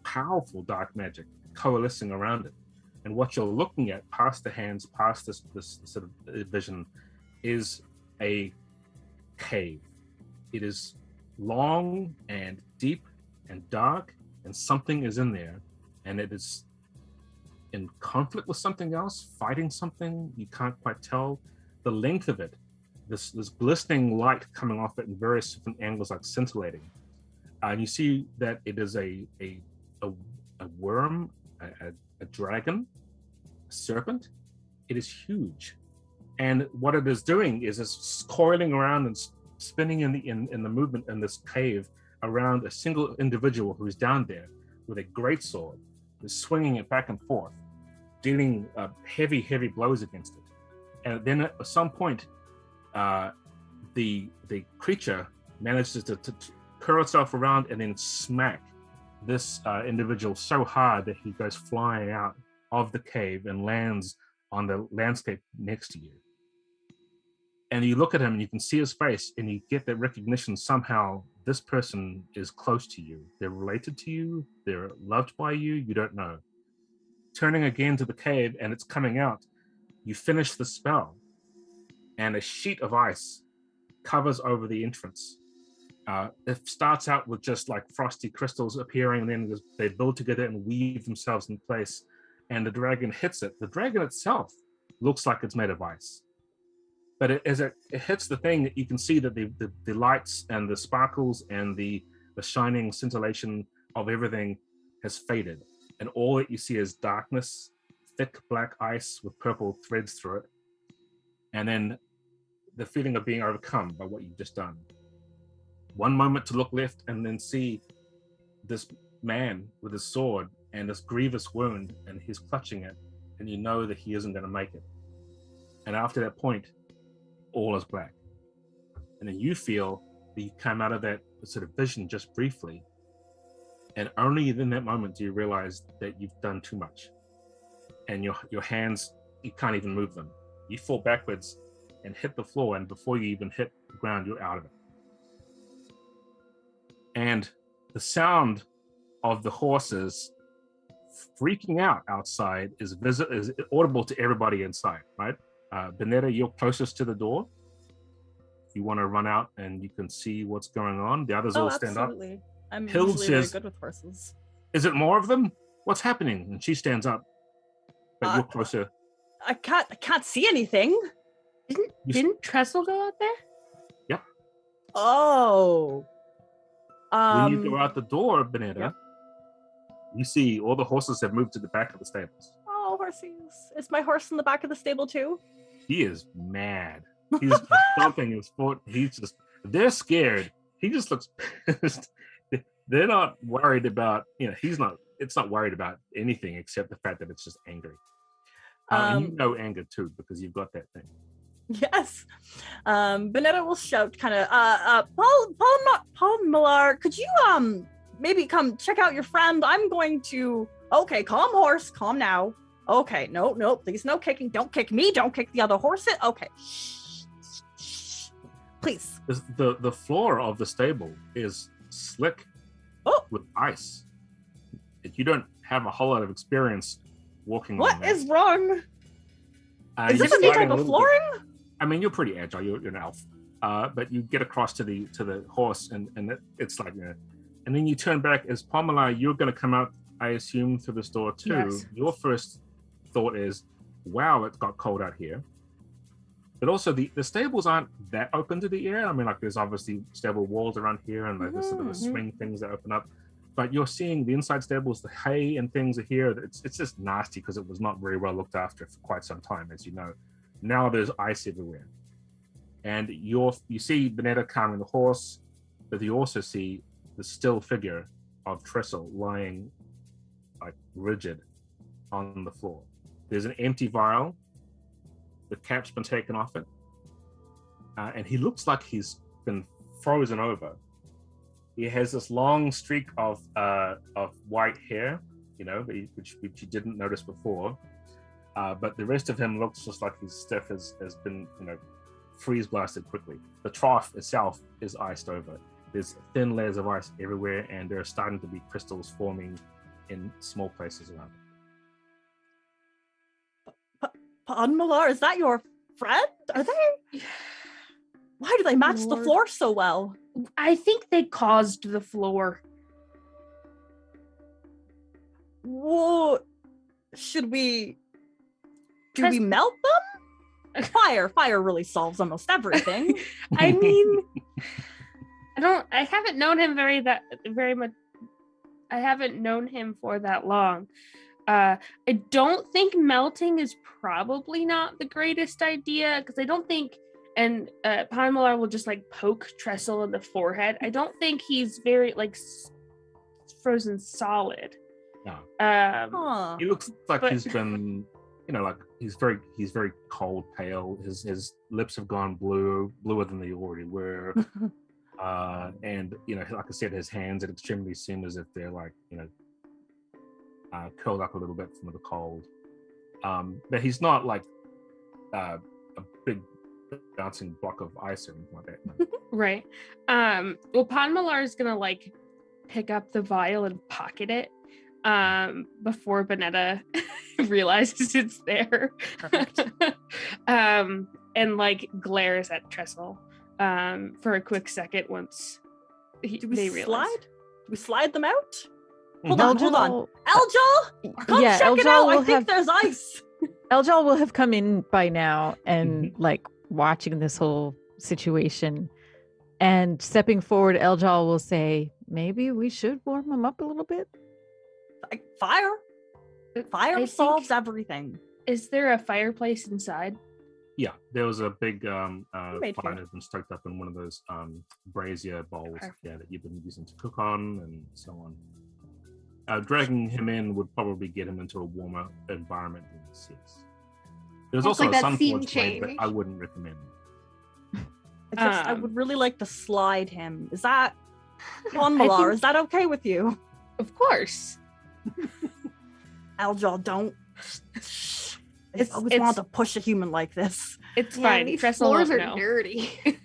powerful dark magic coalescing around it. And what you're looking at, past the hands, past this sort of vision, is a cave. It is long and deep and dark, and something is in there, and it is in conflict with something else, fighting something. You can't quite tell the length of it. This glistening light coming off it in various different angles, like scintillating. And you see that it is a worm, a dragon, a serpent. It is huge, and what it is doing is it's coiling around and spinning in the movement in this cave around a single individual who's down there with a great sword, is swinging it back and forth, dealing heavy blows against it. And then at some point, the creature manages to curl itself around and then smack this individual so hard that he goes flying out of the cave and lands on the landscape next to you. And you look at him and you can see his face, and you get that recognition somehow this person is close to you. They're related to you, they're loved by you, you don't know. Turning again to the cave and it's coming out, you finish the spell, and a sheet of ice covers over the entrance. It starts out with just like frosty crystals appearing, and then they build together and weave themselves in place, and the dragon hits it. The dragon itself looks like it's made of ice. But as it hits the thing, you can see that the lights and the sparkles and the shining scintillation of everything has faded. And all that you see is darkness, thick black ice with purple threads through it. And then the feeling of being overcome by what you've just done. One moment to look left and then see this man with his sword and this grievous wound, and he's clutching it, and you know that he isn't going to make it. And after that point, all is black. And then you feel that you come out of that sort of vision just briefly, and only in that moment do you realize that you've done too much. And your hands, you can't even move them. You fall backwards and hit the floor, and before you even hit the ground, you're out of it. And the sound of the horses freaking out outside is audible to everybody inside, right? Benetta, you're closest to the door. If you want to run out and you can see what's going on, the others all stand absolutely. up. I'm Hild usually says, really good with horses. "Is it more of them? What's happening?" And she stands up, but you're closer. I can't see anything. Didn't Trestle go out there? Yep. Oh. When you go out the door, Benetta, Yep. you see all the horses have moved to the back of the stables. Oh, horses. Is my horse in the back of the stable too? He is mad. He's just stomping his foot. They're scared. He just looks pissed. They're not worried about, it's not worried about anything except the fact that it's just angry. And you know anger too, because you've got that thing. Yes. Benetta will shout kind of, Paul Millar, could you maybe come check out your friend? I'm going to, okay, calm horse, calm now. Okay, no, please, no kicking. Don't kick me, don't kick the other horses. Okay, shh. Please. The floor of the stable is slick with ice. You don't have a whole lot of experience walking on that. What is wrong? Is you're this a new sliding type of little flooring? bit. I mean, you're pretty agile. You're an elf, but you get across to the horse, and it's like, and then you turn back. As Pamela, you're going to come out, I assume, through this door too. Yes. Your first thought is, "Wow, it got cold out here." But also, the stables aren't that open to the air. I mean, like there's obviously stable walls around here, and like there's sort of the swing things that open up. But you're seeing the inside stables, the hay and things are here. It's just nasty because it was not very well looked after for quite some time, as you know. Now there's ice everywhere. And you see Benetta calming the horse, but you also see the still figure of Trestle lying like rigid on the floor. There's an empty vial. The cap's been taken off it. And he looks like he's been frozen over. He has this long streak of white hair, which you didn't notice before. But the rest of him looks just like his stuff has been, freeze blasted quickly. The trough itself is iced over. There's thin layers of ice everywhere, and there are starting to be crystals forming in small places around it. Pon Millar, is that your friend? Are they? Why do they match the floor so well? I think they caused the floor. Whoa. Should we... Do we melt them? Fire really solves almost everything. I mean, I haven't known him very much. I haven't known him for that long. I don't think melting is probably not the greatest idea, because I don't think, and Pamela will just like poke Trestle in the forehead. I don't think he's very like frozen solid. No. He looks like he's been, like he's very cold, pale. His lips have gone bluer than they already were. And like I said, his hands are extremely thin, as if they're like curled up a little bit from the cold. But he's not like a big bouncing block of ice or anything like that. No. Right. Well, Panmalar is gonna like pick up the vial and pocket it before Bonetta realizes it's there. Perfect. And like glares at Trestle for a quick second once they realize. Do we slide them out? Mhm. Hold on. Eljal! Come check it out. I think there's ice. Eljal will have come in by now and like watching this whole situation. And stepping forward, Eljal will say, maybe we should warm them up a little bit. Fire I solves think- everything. Is there a fireplace inside? Yeah, there was a big fire made for it. that's been stoked up in one of those brazier bowls, Perfect. that you've been using to cook on and so on. Dragging him in would probably get him into a warmer environment than this is. There's That's also like a that scene Sunforge blade, but change. I wouldn't recommend. I would really like to slide him. Is that on I Malar? think- Is that okay with you? Of course. Eljal, don't. I always it's- want to push a human like this. It's Yeah, fine. these Trestle floors won't are know. dirty. But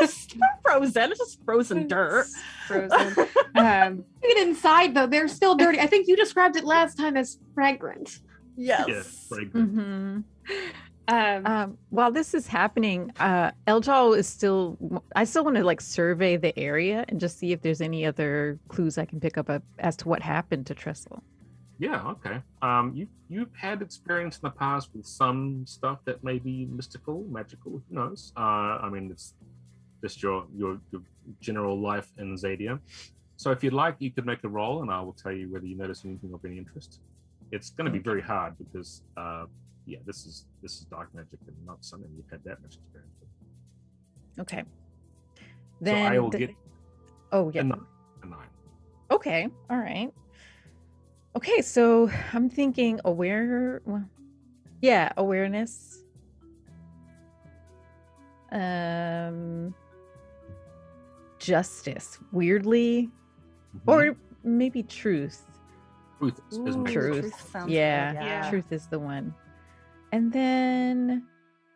they're still frozen. It's just frozen dirt. Frozen. Even inside, though, they're still dirty. I think you described it last time as fragrant. Yes. Yeah, fragrant. Mm-hmm. While this is happening, Eljal is still. I still want to like survey the area and just see if there's any other clues I can pick up as to what happened to Trestle. Yeah, okay. You've had experience in the past with some stuff that may be mystical, magical. Who knows? I mean, it's just your general life in Xadia. So if you'd like, you could make a roll, and I will tell you whether you notice anything of any interest. It's going to be very hard because, this is dark magic and not something you've had that much experience with. Okay. So Then I will get Oh yeah. a 9. Okay. All right. Okay, so I'm thinking awareness. Justice, weirdly, or maybe truth. Truth is Ooh, Truth. sounds Yeah, good, Yeah. truth is the one. And then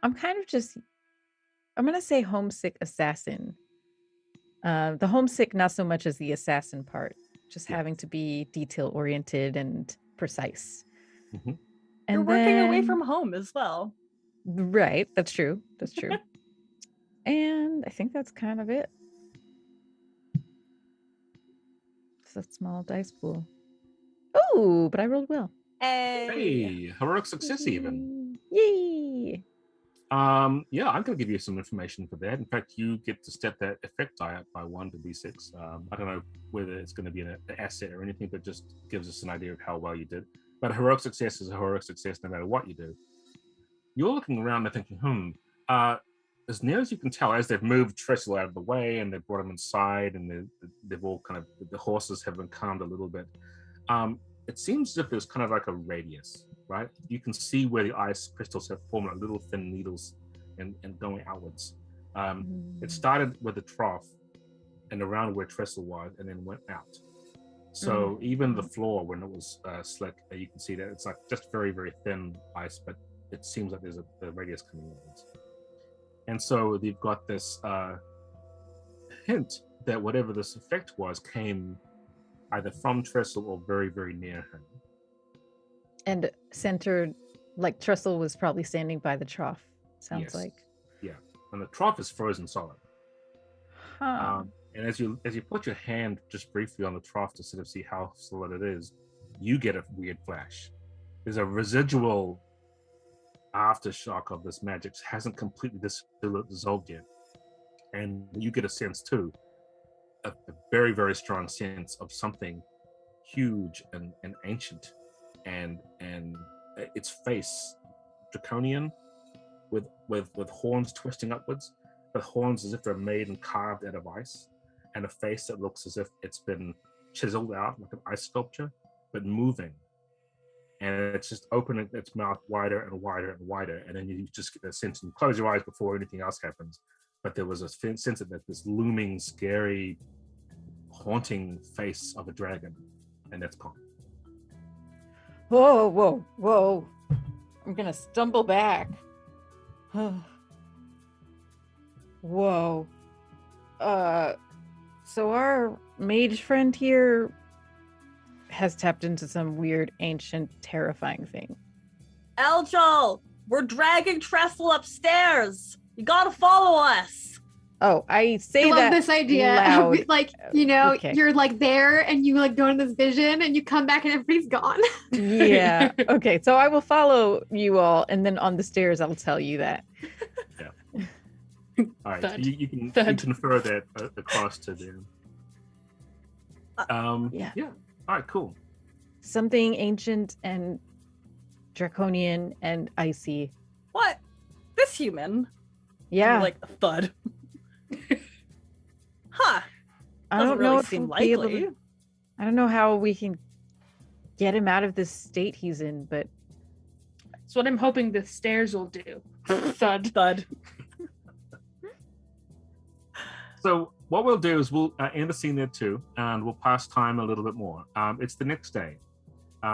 I'm gonna say homesick assassin. The homesick, not so much as the assassin part, just Yeah. having to be detail oriented and precise. Mhm. And You're working away then- from home as well. Right, that's true. That's true. And I think that's kind of it. It's a small dice pool. Oh, but I rolled well. Hey, heroic success even. Yay! I'm going to give you some information for that. In fact, you get to step that effect die up by 1 to d6. I don't know whether it's going to be an asset or anything, but just gives us an idea of how well you did. But a heroic success is a heroic success no matter what you do. You're looking around and thinking, as near as you can tell, as they've moved Trestle out of the way and they've brought him inside and they've all kind of, the horses have been calmed a little bit. It seems as if there's kind of like a radius, right? You can see where the ice crystals have formed like little thin needles and going outwards. It started with the trough and around where Trestle was and then went out. So even the floor, when it was slick, you can see that it's like just very, very thin ice, but it seems like there's a radius coming inwards. And so they've got this hint that whatever this effect was came either from Trestle or very, very near him. And centered, like Trestle was probably standing by the trough. Sounds Yes. like. Yeah. and the trough is frozen solid. Huh. And as you put your hand just briefly on the trough to sort of see how solid it is, you get a weird flash. There's a residual aftershock of this magic. It hasn't completely dissolved yet, and you get a sense too, a very, very strong sense of something huge and ancient, and its face draconian, with horns twisting upwards, but horns as if they're made and carved out of ice, and a face that looks as if it's been chiseled out like an ice sculpture, but moving. And it's just opening its mouth wider and wider and wider, and then you just get that sense, and close your eyes before anything else happens. But there was a sense of that, this looming, scary, haunting face of a dragon, and that's gone. Whoa, whoa, whoa. I'm gonna stumble back. Whoa. So our mage friend here has tapped into some weird, ancient, terrifying thing. Eljal, we're dragging Trestle upstairs. You gotta follow us. Oh, I say I love that this idea. loud. Like, you know, Okay. you're like there and you like go in this vision and you come back and everybody's gone. Yeah. Okay. So I will follow you all, and then on the stairs, I'll tell you that. All right, Thud. so you can Thud. confer that across to them. Yeah. All right, cool. Something ancient and draconian and icy. What? This human? Yeah. Like a thud. Huh. I Doesn't don't know really if seem we'll be able likely. to- I don't know how we can get him out of this state he's in, but That's what I'm hoping the stairs will do. Thud. Thud. So what we'll do is we'll end the scene there too, and we'll pass time a little bit more. It's the next day.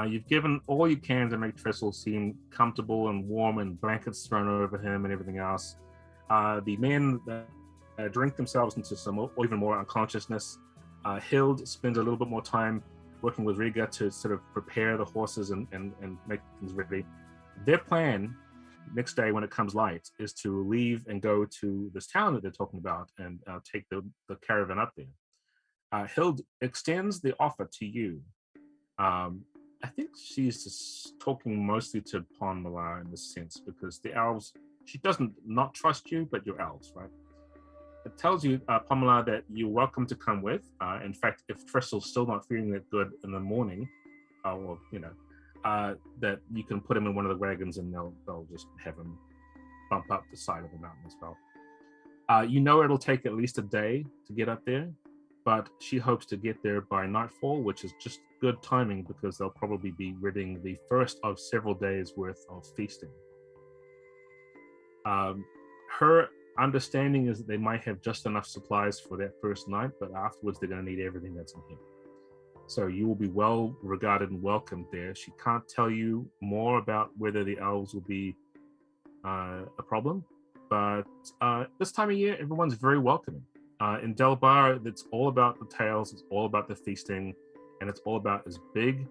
You've given all you can to make Trestle seem comfortable and warm, and blankets thrown over him and everything else. The men drink themselves into some or even more unconsciousness. Hild spends a little bit more time working with Riga to sort of prepare the horses and make things ready. Their plan next day when it comes light is to leave and go to this town that they're talking about and take the caravan up there. Hild extends the offer to you. I think she's just talking mostly to Ponmala in this sense, because the elves, she doesn't not trust you, but you're elves, right? It tells you, Ponmala, that you're welcome to come with. In fact, if Trestle's still not feeling that good in the morning, or that you can put him in one of the wagons and they'll just have him bump up the side of the mountain as well. You know it'll take at least a day to get up there, but she hopes to get there by nightfall, which is just good timing because they'll probably be ridding the first of several days worth of feasting. Her understanding is that they might have just enough supplies for that first night, but afterwards they're going to need everything that's in here. So you will be well regarded and welcomed there. She can't tell you more about whether the elves will be a problem, but this time of year, everyone's very welcoming. In Delbar, it's all about the tales, it's all about the feasting, and it's all about as big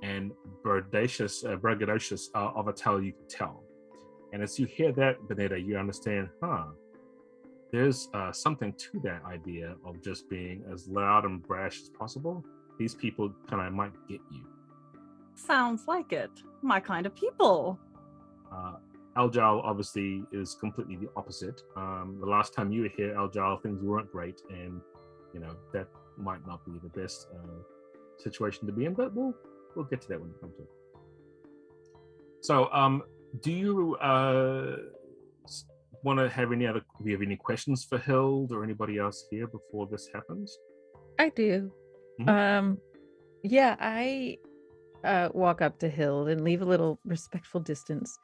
and braggadocious of a tale you can tell. And as you hear that, Benita, you understand, there's something to that idea of just being as loud and brash as possible. These people kind of might get you. Sounds like it. My kind of people. Eljal obviously is completely the opposite. The last time you were here, Eljal, things weren't great, and that might not be the best situation to be in. But we'll get to that when it comes to it. So, do you want to have any other? Do you have any questions for Hild or anybody else here before this happens? I do. Yeah, I walk up to Hild and leave a little respectful distance.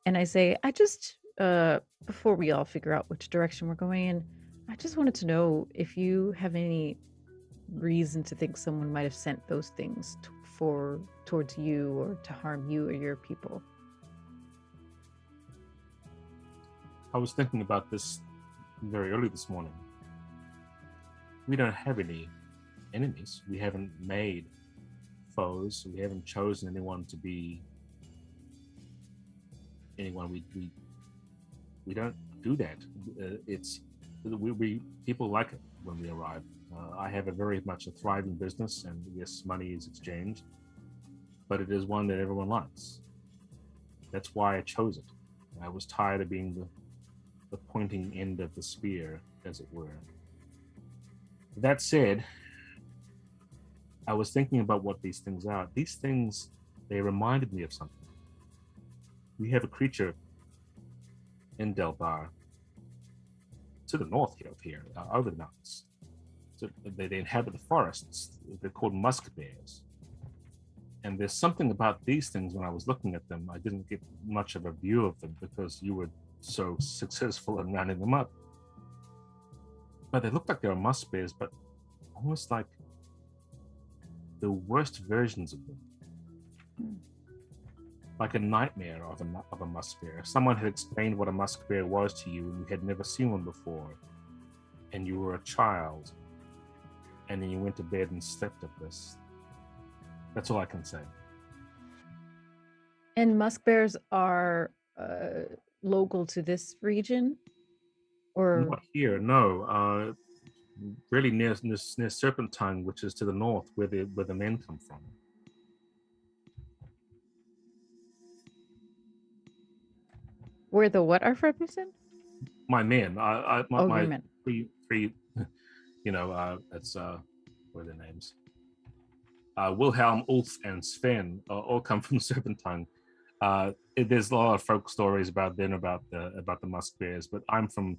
And I say, I just, before we all figure out which direction we're going in, I just wanted to know if you have any reason to think someone might have sent those things towards you or to harm you or your people. I was thinking about this very early this morning. We don't have any enemies. We haven't made foes. We haven't chosen anyone to be anyone. We don't do that. We people like it when we arrive. I have a very much a thriving business, and yes, money is exchanged, but it is one that everyone likes. That's why I chose it. I was tired of being the pointing end of the spear, as it were. That said, I was thinking about what these things are. These things, they reminded me of something. We have a creature in Delbar, to the north of here, over the mountains. So they inhabit the forests. They're called musk bears. And there's something about these things when I was looking at them, I didn't get much of a view of them because you were so successful in rounding them up. But they looked like they were musk bears, but almost like the worst versions of them. Like a nightmare of a musk bear. If someone had explained what a musk bear was to you and you had never seen one before, and you were a child, and then you went to bed and slept at this. That's all I can say. And musk bears are local to this region? Or Not here, no. Really near Serpentine, which is to the north, where the men come from. where the what are from, you said? My men. My men. three. That's what are their names? Wilhelm, Ulf, and Sven all come from Serpentine. There's a lot of folk stories about them about the musk bears, but I'm from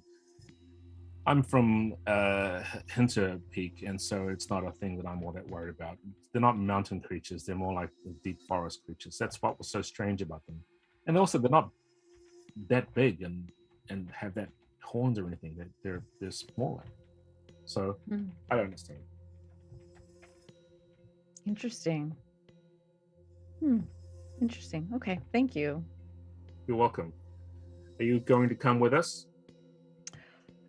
Hinter Peak, and so it's not a thing that I'm all that worried about. They're not mountain creatures; they're more like the deep forest creatures. That's what was so strange about them, and also they're not that big and have that horns or anything. They're smaller, so I don't understand. Interesting. Interesting. Okay, thank you. You're welcome. Are you going to come with us?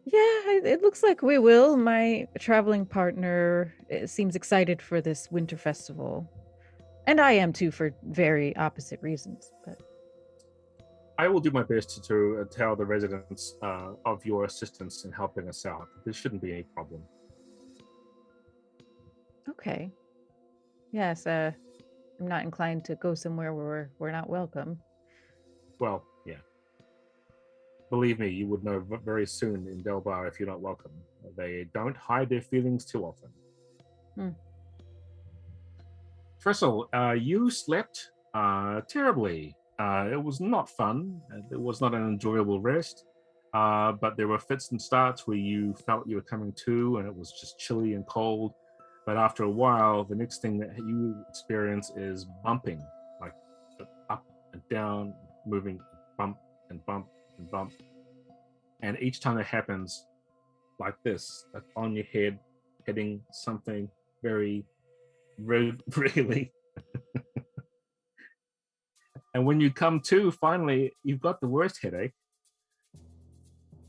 Yeah, it looks like we will. My traveling partner seems excited for this winter festival. And I am too, for very opposite reasons. But I will do my best to tell the residents of your assistance in helping us out. This shouldn't be a problem. okay. Yes, I'm not inclined to go somewhere where we're not welcome. Well, yeah. Believe me, you would know very soon in Delbar if you're not welcome. They don't hide their feelings too often. First of all, you slept terribly. It was not fun. It was not an enjoyable rest. But there were fits and starts where you felt you were coming to and it was just chilly and cold. But after a while, the next thing that you experience is bumping, like up and down, moving, bump and bump and bump. And each time it happens like this, like on your head, hitting something very, really. And when you come to, finally, you've got the worst headache.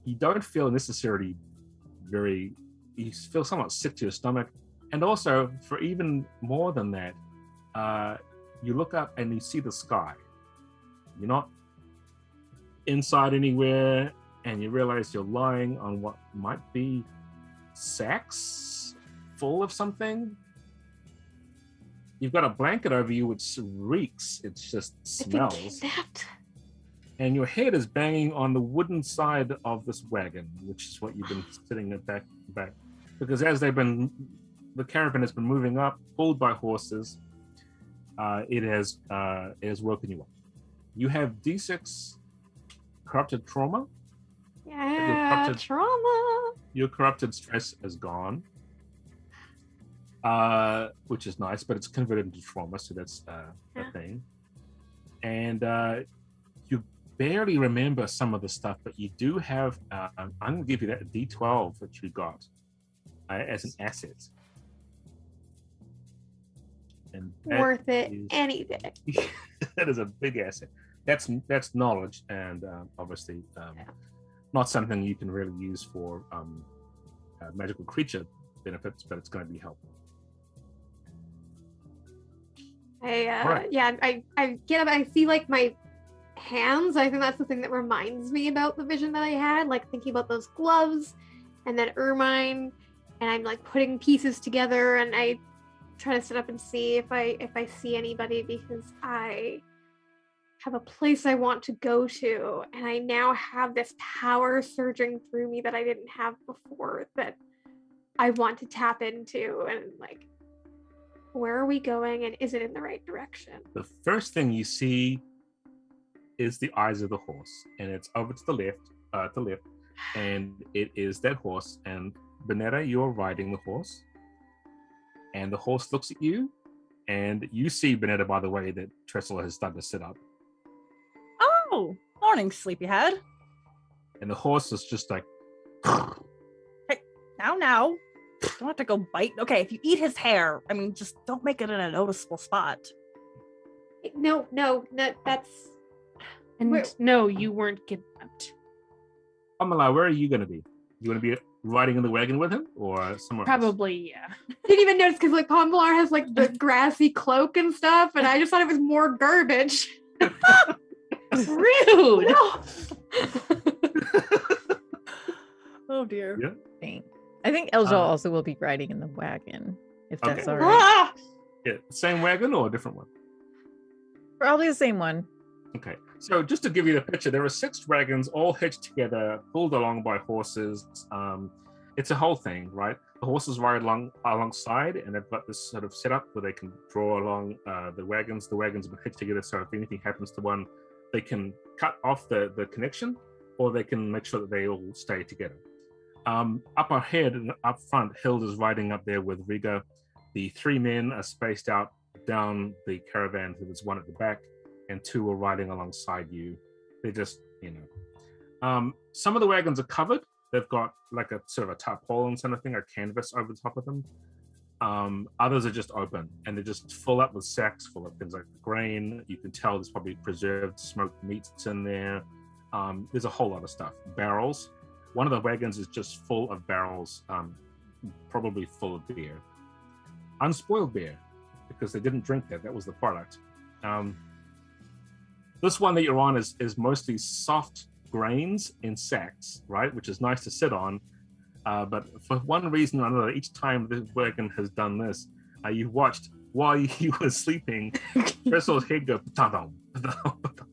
You don't feel necessarily you feel somewhat sick to your stomach. And also, for even more than that, you look up and you see the sky. You're not inside anywhere, and you realize you're lying on what might be sacks full of something. You've got a blanket over you which reeks. It just smells. And your head is banging on the wooden side of this wagon, which is what you've been sitting at back. Because as the caravan has been moving up, pulled by horses, it has woken you up. You have D6 corrupted trauma. Yeah, trauma. Your corrupted stress is gone, which is nice, but it's converted into trauma, so that's a thing. And you barely remember some of the stuff, but you do have, I'm going to give you that a D12 that you got as an asset. And Worth it any day. That is a big asset. That's knowledge, and obviously not something you can really use for magical creature benefits, but it's going to be helpful. I get up, I see like my hands. I think that's the thing that reminds me about the vision that I had, like thinking about those gloves and then ermine, and I'm like putting pieces together, and I try to sit up and see if I see anybody, because I have a place I want to go to, and I now have this power surging through me that I didn't have before that I want to tap into. And like, where are we going, and is it in the right direction? The first thing you see is the eyes of the horse, and it's over to the left, and it is that horse. And Bonetta, you're riding the horse, and the horse looks at you, and you see, Bonetta, by the way, that Trestle has started to sit up. Oh, morning, sleepyhead. And the horse is just like, Hey, now. Don't have to go bite. Okay, if you eat his hair, I mean, just don't make it in a noticeable spot. No, that's... And no, you weren't kidnapped. Amala, where are you going to be? You want to be riding in the wagon with him, or somewhere else? Probably, yeah. Didn't even notice, because like Convalar has like the grassy cloak and stuff, and I just thought it was more garbage. Rude. No. Oh dear. Yeah. I think Eljal also will be riding in the wagon, if that's Okay. all right. Ah! Yeah, same wagon or a different one? Probably the same one. Okay, so just to give you the picture, there are 6 wagons all hitched together, pulled along by horses. It's a whole thing, right? The horses ride alongside, and they've got this sort of setup where they can draw along the wagons. The wagons have been hitched together, so if anything happens to one, they can cut off the connection, or they can make sure that they all stay together. Up ahead and up front, Hilda's riding up there with Riga. The 3 men are spaced out down the caravan, so there's one at the back, and 2 are riding alongside you. They're just, some of the wagons are covered. They've got like a sort of a tarpaulin kind of thing, a canvas over the top of them. Others are just open, and they're just full up with sacks full of things like grain. You can tell there's probably preserved smoked meats in there. There's a whole lot of stuff. Barrels. One of the wagons is just full of barrels, probably full of beer. Unspoiled beer, because they didn't drink that. That was the product. This one that you're on is mostly soft grains in sacks, right? Which is nice to sit on. But for one reason or another, each time the wagon has done this, you watched while you were sleeping, Crystal's head go, "Ba-dum, ba-dum, ba-dum."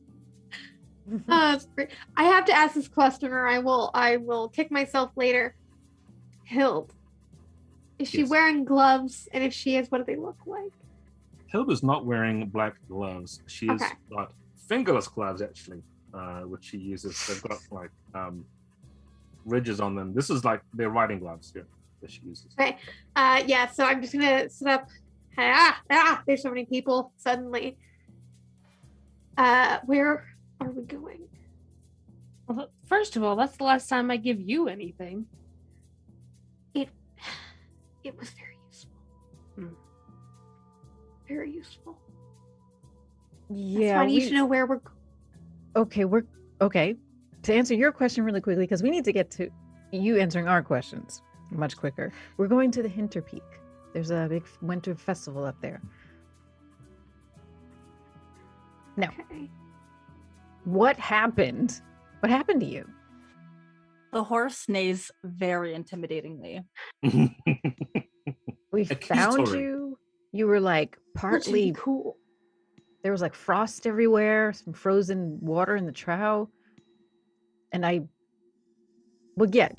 That's great. I have to ask this question, or I will kick myself later. Hild, is she Yes. wearing gloves? And if she is, what do they look like? Hilda's not wearing black gloves. She's Okay. got fingerless gloves, actually, which she uses. They've got like ridges on them. This is like their riding gloves, yeah, that she uses. Okay. Yeah, so I'm just gonna sit up. There's so many people suddenly. Where are we going? Well, first of all, that's the last time I give you anything. It was very useful. Hmm. Very useful. That's Yeah. why I need to know where we're going. Okay. To answer your question really quickly, because we need to get to you answering our questions much quicker. We're going to the Hinter Peak. There's a big winter festival up there. Now, Okay. what happened? What happened to you? The horse neighs very intimidatingly. We found Accusatory. you. You were like Which partly is cool. there was like frost everywhere, some frozen water in the trough. And yeah,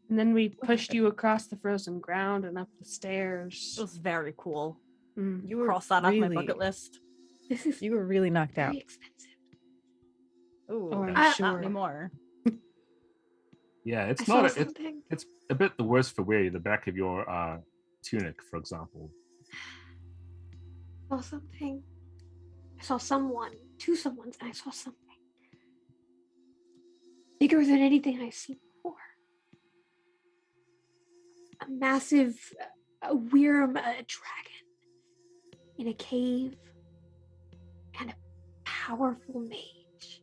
And then we pushed you across the frozen ground and up the stairs. It was very cool. Mm. you were Cross that off my really- bucket list. This is You were really knocked very out. expensive. Ooh, Oh, I'm not sure. anymore. Yeah, I it's saw not. something. It's a bit the worse for wear. The back of your tunic, for example. I saw something. I saw someone. 2 someones, and I saw something. Bigger than anything I've seen before. A massive wyrm dragon in a cave, and a powerful mage.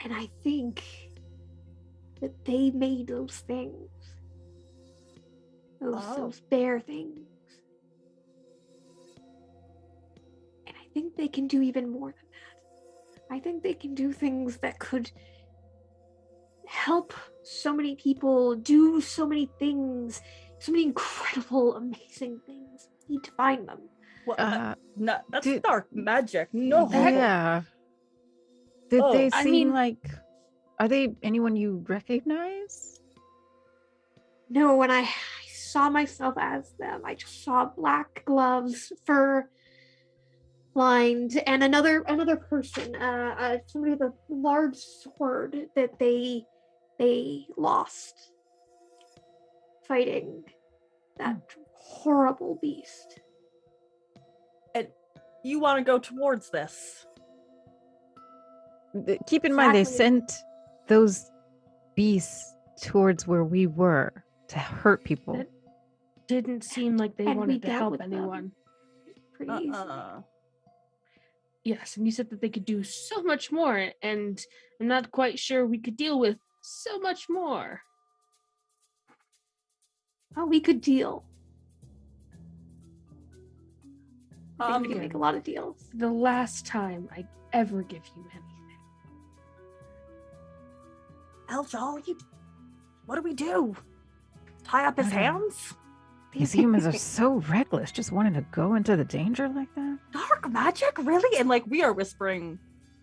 And I think that they made those things. Those bear things. And I think they can do even more than that. I think they can do things that could help so many people do so many things, so many incredible, amazing things. We need to find them. Well, no, that's did- dark magic. No. Yeah. Did Oh, they I seem mean- like? Are they anyone you recognize? No, when I saw myself as them, I just saw black gloves, fur lined, and another person, somebody with a large sword that they lost fighting that horrible beast. And you want to go towards this? Keep in mind, they Exactly. sent those beasts towards where we were to hurt people. That- Didn't seem like they And we wanted to dealt help with them. anyone. Pretty easy. Yes, and you said that they could do so much more, and I'm not quite sure we could deal with so much more. Oh, we could deal. I think we Um, can make a lot of deals. The last time I ever give you anything. Eljal, what do we do? Tie up his I don't know. hands? These humans are so reckless, just wanting to go into the danger like that. Dark magic, really? And like we are whispering.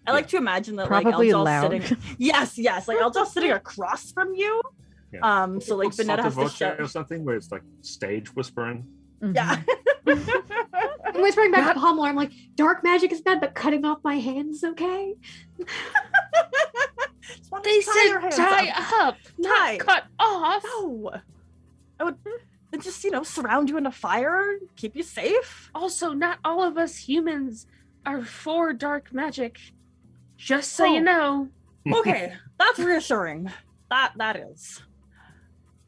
I like to imagine that Probably like Eljal's loud. sitting. Yes, like Eljal's sitting across from you. Yeah. So like Benetta has to Sotto voce shout. or something where it's like stage whispering. Yeah. I'm whispering back to Pommel, I'm like, dark magic is bad, but cutting off my hands is okay? Just wanna They tie your said hands tie up. up, not Tie. cut off. No. I would just, surround you in a fire, keep you safe. Also, not all of us humans are for dark magic. Just so you Oh. know. Okay, that's reassuring. That is.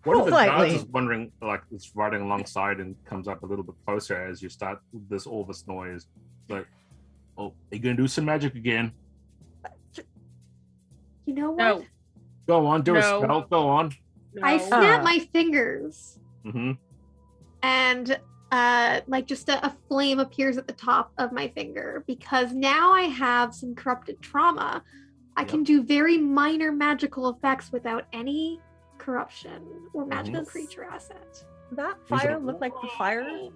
One of the guards Slightly. is wondering, like, it's riding alongside and comes up a little bit closer as you start all this noise. Like, oh, are you gonna do some magic again? You know what? No. Go on, do a No. spell. Go on. I No. snap my fingers Mm-hmm. and like just a flame appears at the top of my finger because now I have some corrupted trauma. I can do very minor magical effects without any corruption or magical Yes. creature asset. That He's fire like, looked like the fire.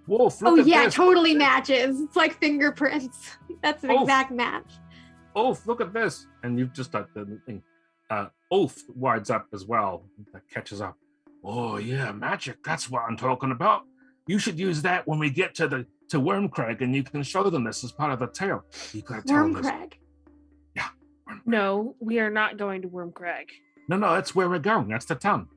Wolf, Oh look at yeah, this. totally matches. It's like fingerprints. That's an Oh. exact match. Ulf, look at this. And you've just got the thing. Ulf winds up as well. That catches up. Oh yeah, magic. That's what I'm talking about. You should use that when we get to Wormcrag, and you can show them this as part of the tale. You gotta tell them this. Wormcrag. No, we are not going to Wormcrag. No, that's where we're going. That's the town.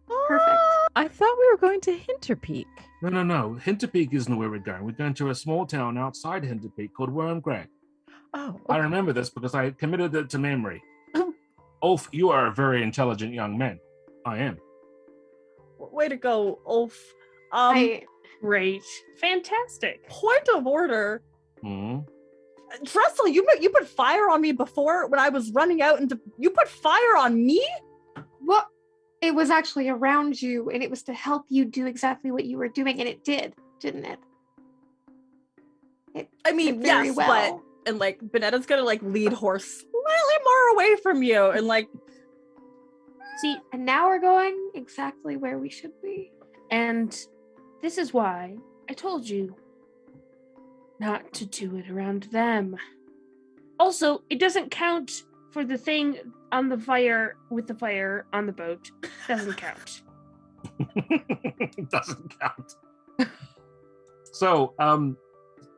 Perfect. I thought we were going to Hinterpeak. No. Hinterpeak isn't where we're going. We're going to a small town outside Hinterpeak called Wormcrag. Oh, I remember this because I committed it to memory. Ulf, you are a very intelligent young man. I am. Way to go, Ulf. Great. Fantastic. Point of order. Hmm. Trestle, you put fire on me before when I was running out into. You put fire on me? Well, it was actually around you, and it was to help you do exactly what you were doing, and it did, didn't it? I mean, did very yes, well. but and like Benetta's gonna like lead horse slightly more away from you, and like See, And now we're going exactly where we should be. and this is why I told you not to do it around them. Also, it doesn't count for the thing on the fire with the fire on the boat. Doesn't count. Doesn't count. So,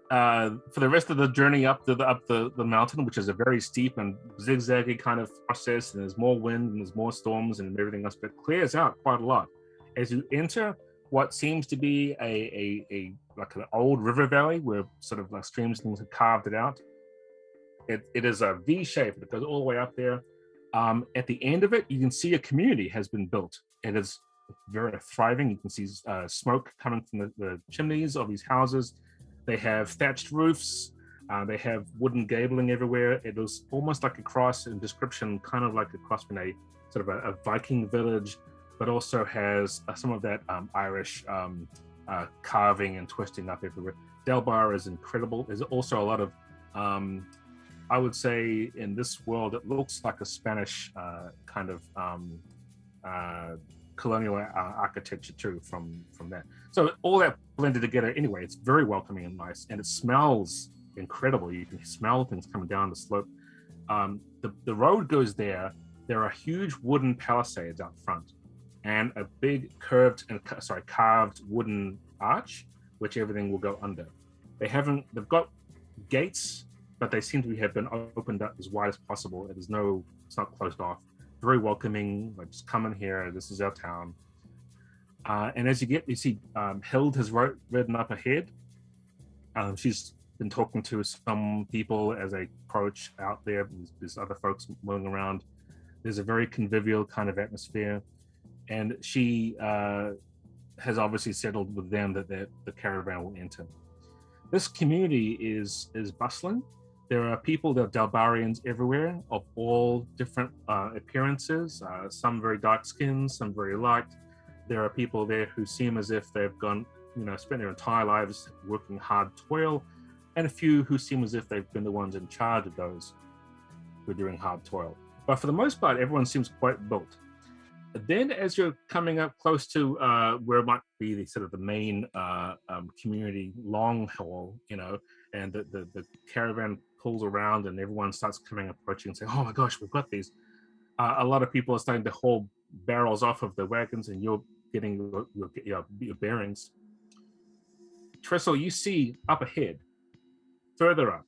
for the rest of the journey up the mountain, which is a very steep and zigzaggy kind of process, and there's more wind and there's more storms and everything else, but it clears out quite a lot as you enter what seems to be a like an old river valley where sort of like streams and things have carved it out. It is a V shape that goes all the way up there. At the end of it, you can see a community has been built. It is very thriving. You can see smoke coming from the chimneys of these houses. They have thatched roofs. They have wooden gabling everywhere. It is almost like a cross in description, kind of like a cross from a sort of a Viking village, but also has some of that Irish carving and twisting up everywhere. Delbar is incredible. There's also a lot of I would say in this world, it looks like a Spanish kind of colonial architecture too from that. So all that blended together anyway, it's very welcoming and nice, and it smells incredible. You can smell things coming down the slope. The road goes there. There are huge wooden palisades out front and a big carved wooden arch, which everything will go under. They've got gates, but they seem to have been opened up as wide as possible. It's not closed off. Very welcoming, like just come in here, this is our town. And as you see Hild has ridden up ahead. She's been talking to some people as they approach out there. There's other folks moving around. There's a very convivial kind of atmosphere. And she has obviously settled with them that the caravan will enter. This community is bustling. There are people, there are Dalbarians everywhere of all different appearances, some very dark skinned, some very light. There are people there who seem as if they've spent their entire lives working hard toil, and a few who seem as if they've been the ones in charge of those who are doing hard toil. But for the most part, everyone seems quite built. Then as you're coming up close to where it might be the main community long haul, and the caravan pulls around and everyone starts approaching and saying, oh my gosh, we've got these. A lot of people are starting to haul barrels off of the wagons and you're getting your bearings. Trestle, you see up ahead, further up,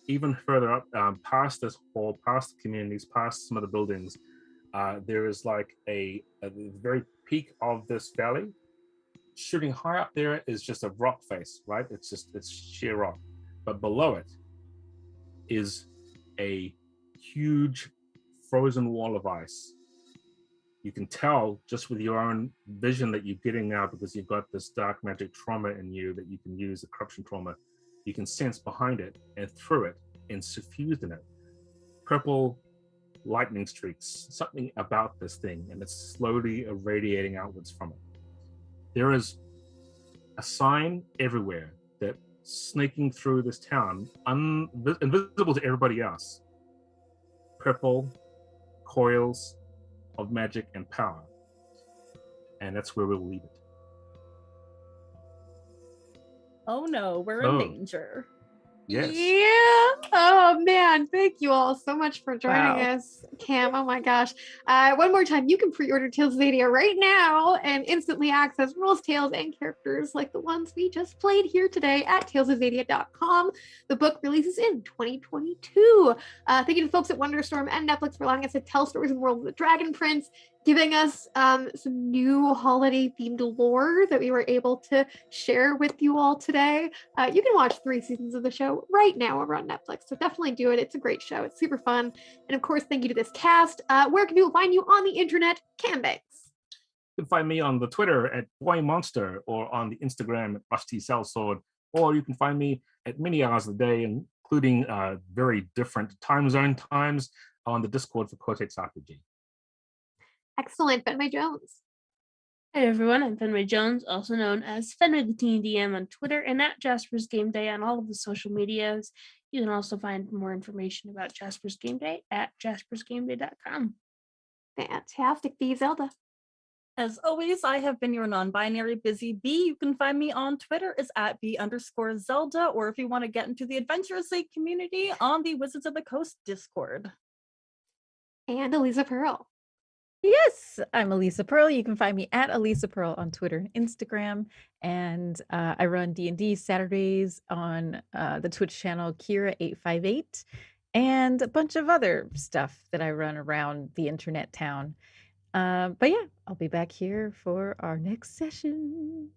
even further up, past this hall, past the communities, past some of the buildings, there is like a very peak of this valley. Shooting high up there is just a rock face, right? It's sheer rock. But below it is a huge frozen wall of ice. You can tell just with your own vision that you're getting now, because you've got this dark magic trauma in you that you can use, the corruption trauma. You can sense behind it and through it and suffused in it purple lightning streaks, something about this thing, and it's slowly irradiating outwards from it. There is a sign everywhere that snaking through this town, invisible to everybody else, purple coils of magic and power. And that's where we'll leave it. Oh no, we're in danger. Yes. Yeah. Oh man, thank you all so much for joining us, Cam. Oh my gosh. One more time, you can pre-order Tales of Xadia right now and instantly access rules, tales, and characters like the ones we just played here today at talesofxadia.com. The book releases in 2022. Thank you to folks at Wonderstorm and Netflix for allowing us to tell stories in the world of the Dragon Prince, giving us some new holiday themed lore that we were able to share with you all today. You can watch 3 seasons of the show right now over on Netflix, so definitely do it. It's a great show. It's super fun. And of course, thank you to this cast. Where can people find you on the internet, Cambanks? You can find me on the Twitter at BoyMonster or on the Instagram at Rusty Sellsword, or you can find me at many hours of the day, including very different time zone times on the Discord for Cortex RPG. Excellent. Fenway Jones. Hey everyone, I'm Fenway Jones, also known as Fenway the Teen DM on Twitter and at Jasper's Game Day on all of the social medias. You can also find more information about Jasper's Game Day at jaspersgameday.com. Fantastic. The Zelda. As always, I have been your non-binary Busy Bee. You can find me on Twitter as at @B_Zelda, or if you want to get into the Adventurous League community, on the Wizards of the Coast Discord. And Aliza Pearl. Yes, I'm Aliza Pearl. You can find me at Aliza Pearl on Twitter and Instagram. And I run D&D Saturdays on the Twitch channel Kira858 and a bunch of other stuff that I run around the internet town. But yeah, I'll be back here for our next session.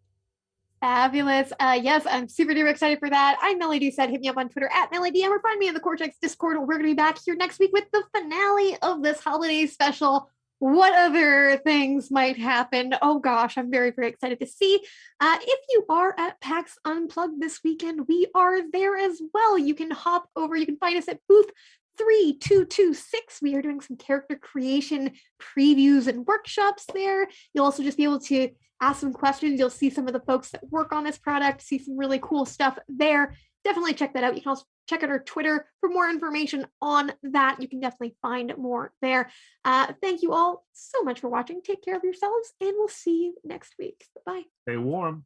Fabulous. Yes, I'm super duper excited for that. I'm Melly Doucette. Hit me up on Twitter at MellyDM or find me in the Cortex Discord. We're going to be back here next week with the finale of this holiday special. What other things might happen? Oh gosh, I'm very, very excited to see. If you are at PAX Unplugged this weekend, we are there as well. You can hop over. You can find us at booth 3226. We are doing some character creation previews and workshops there. You'll also just be able to ask some questions. You'll see some of the folks that work on this product, see some really cool stuff there. definitely check that out. You can also check out our Twitter for more information on that. You can definitely find more there. Thank you all so much for watching. Take care of yourselves, and we'll see you next week. Bye. Stay warm.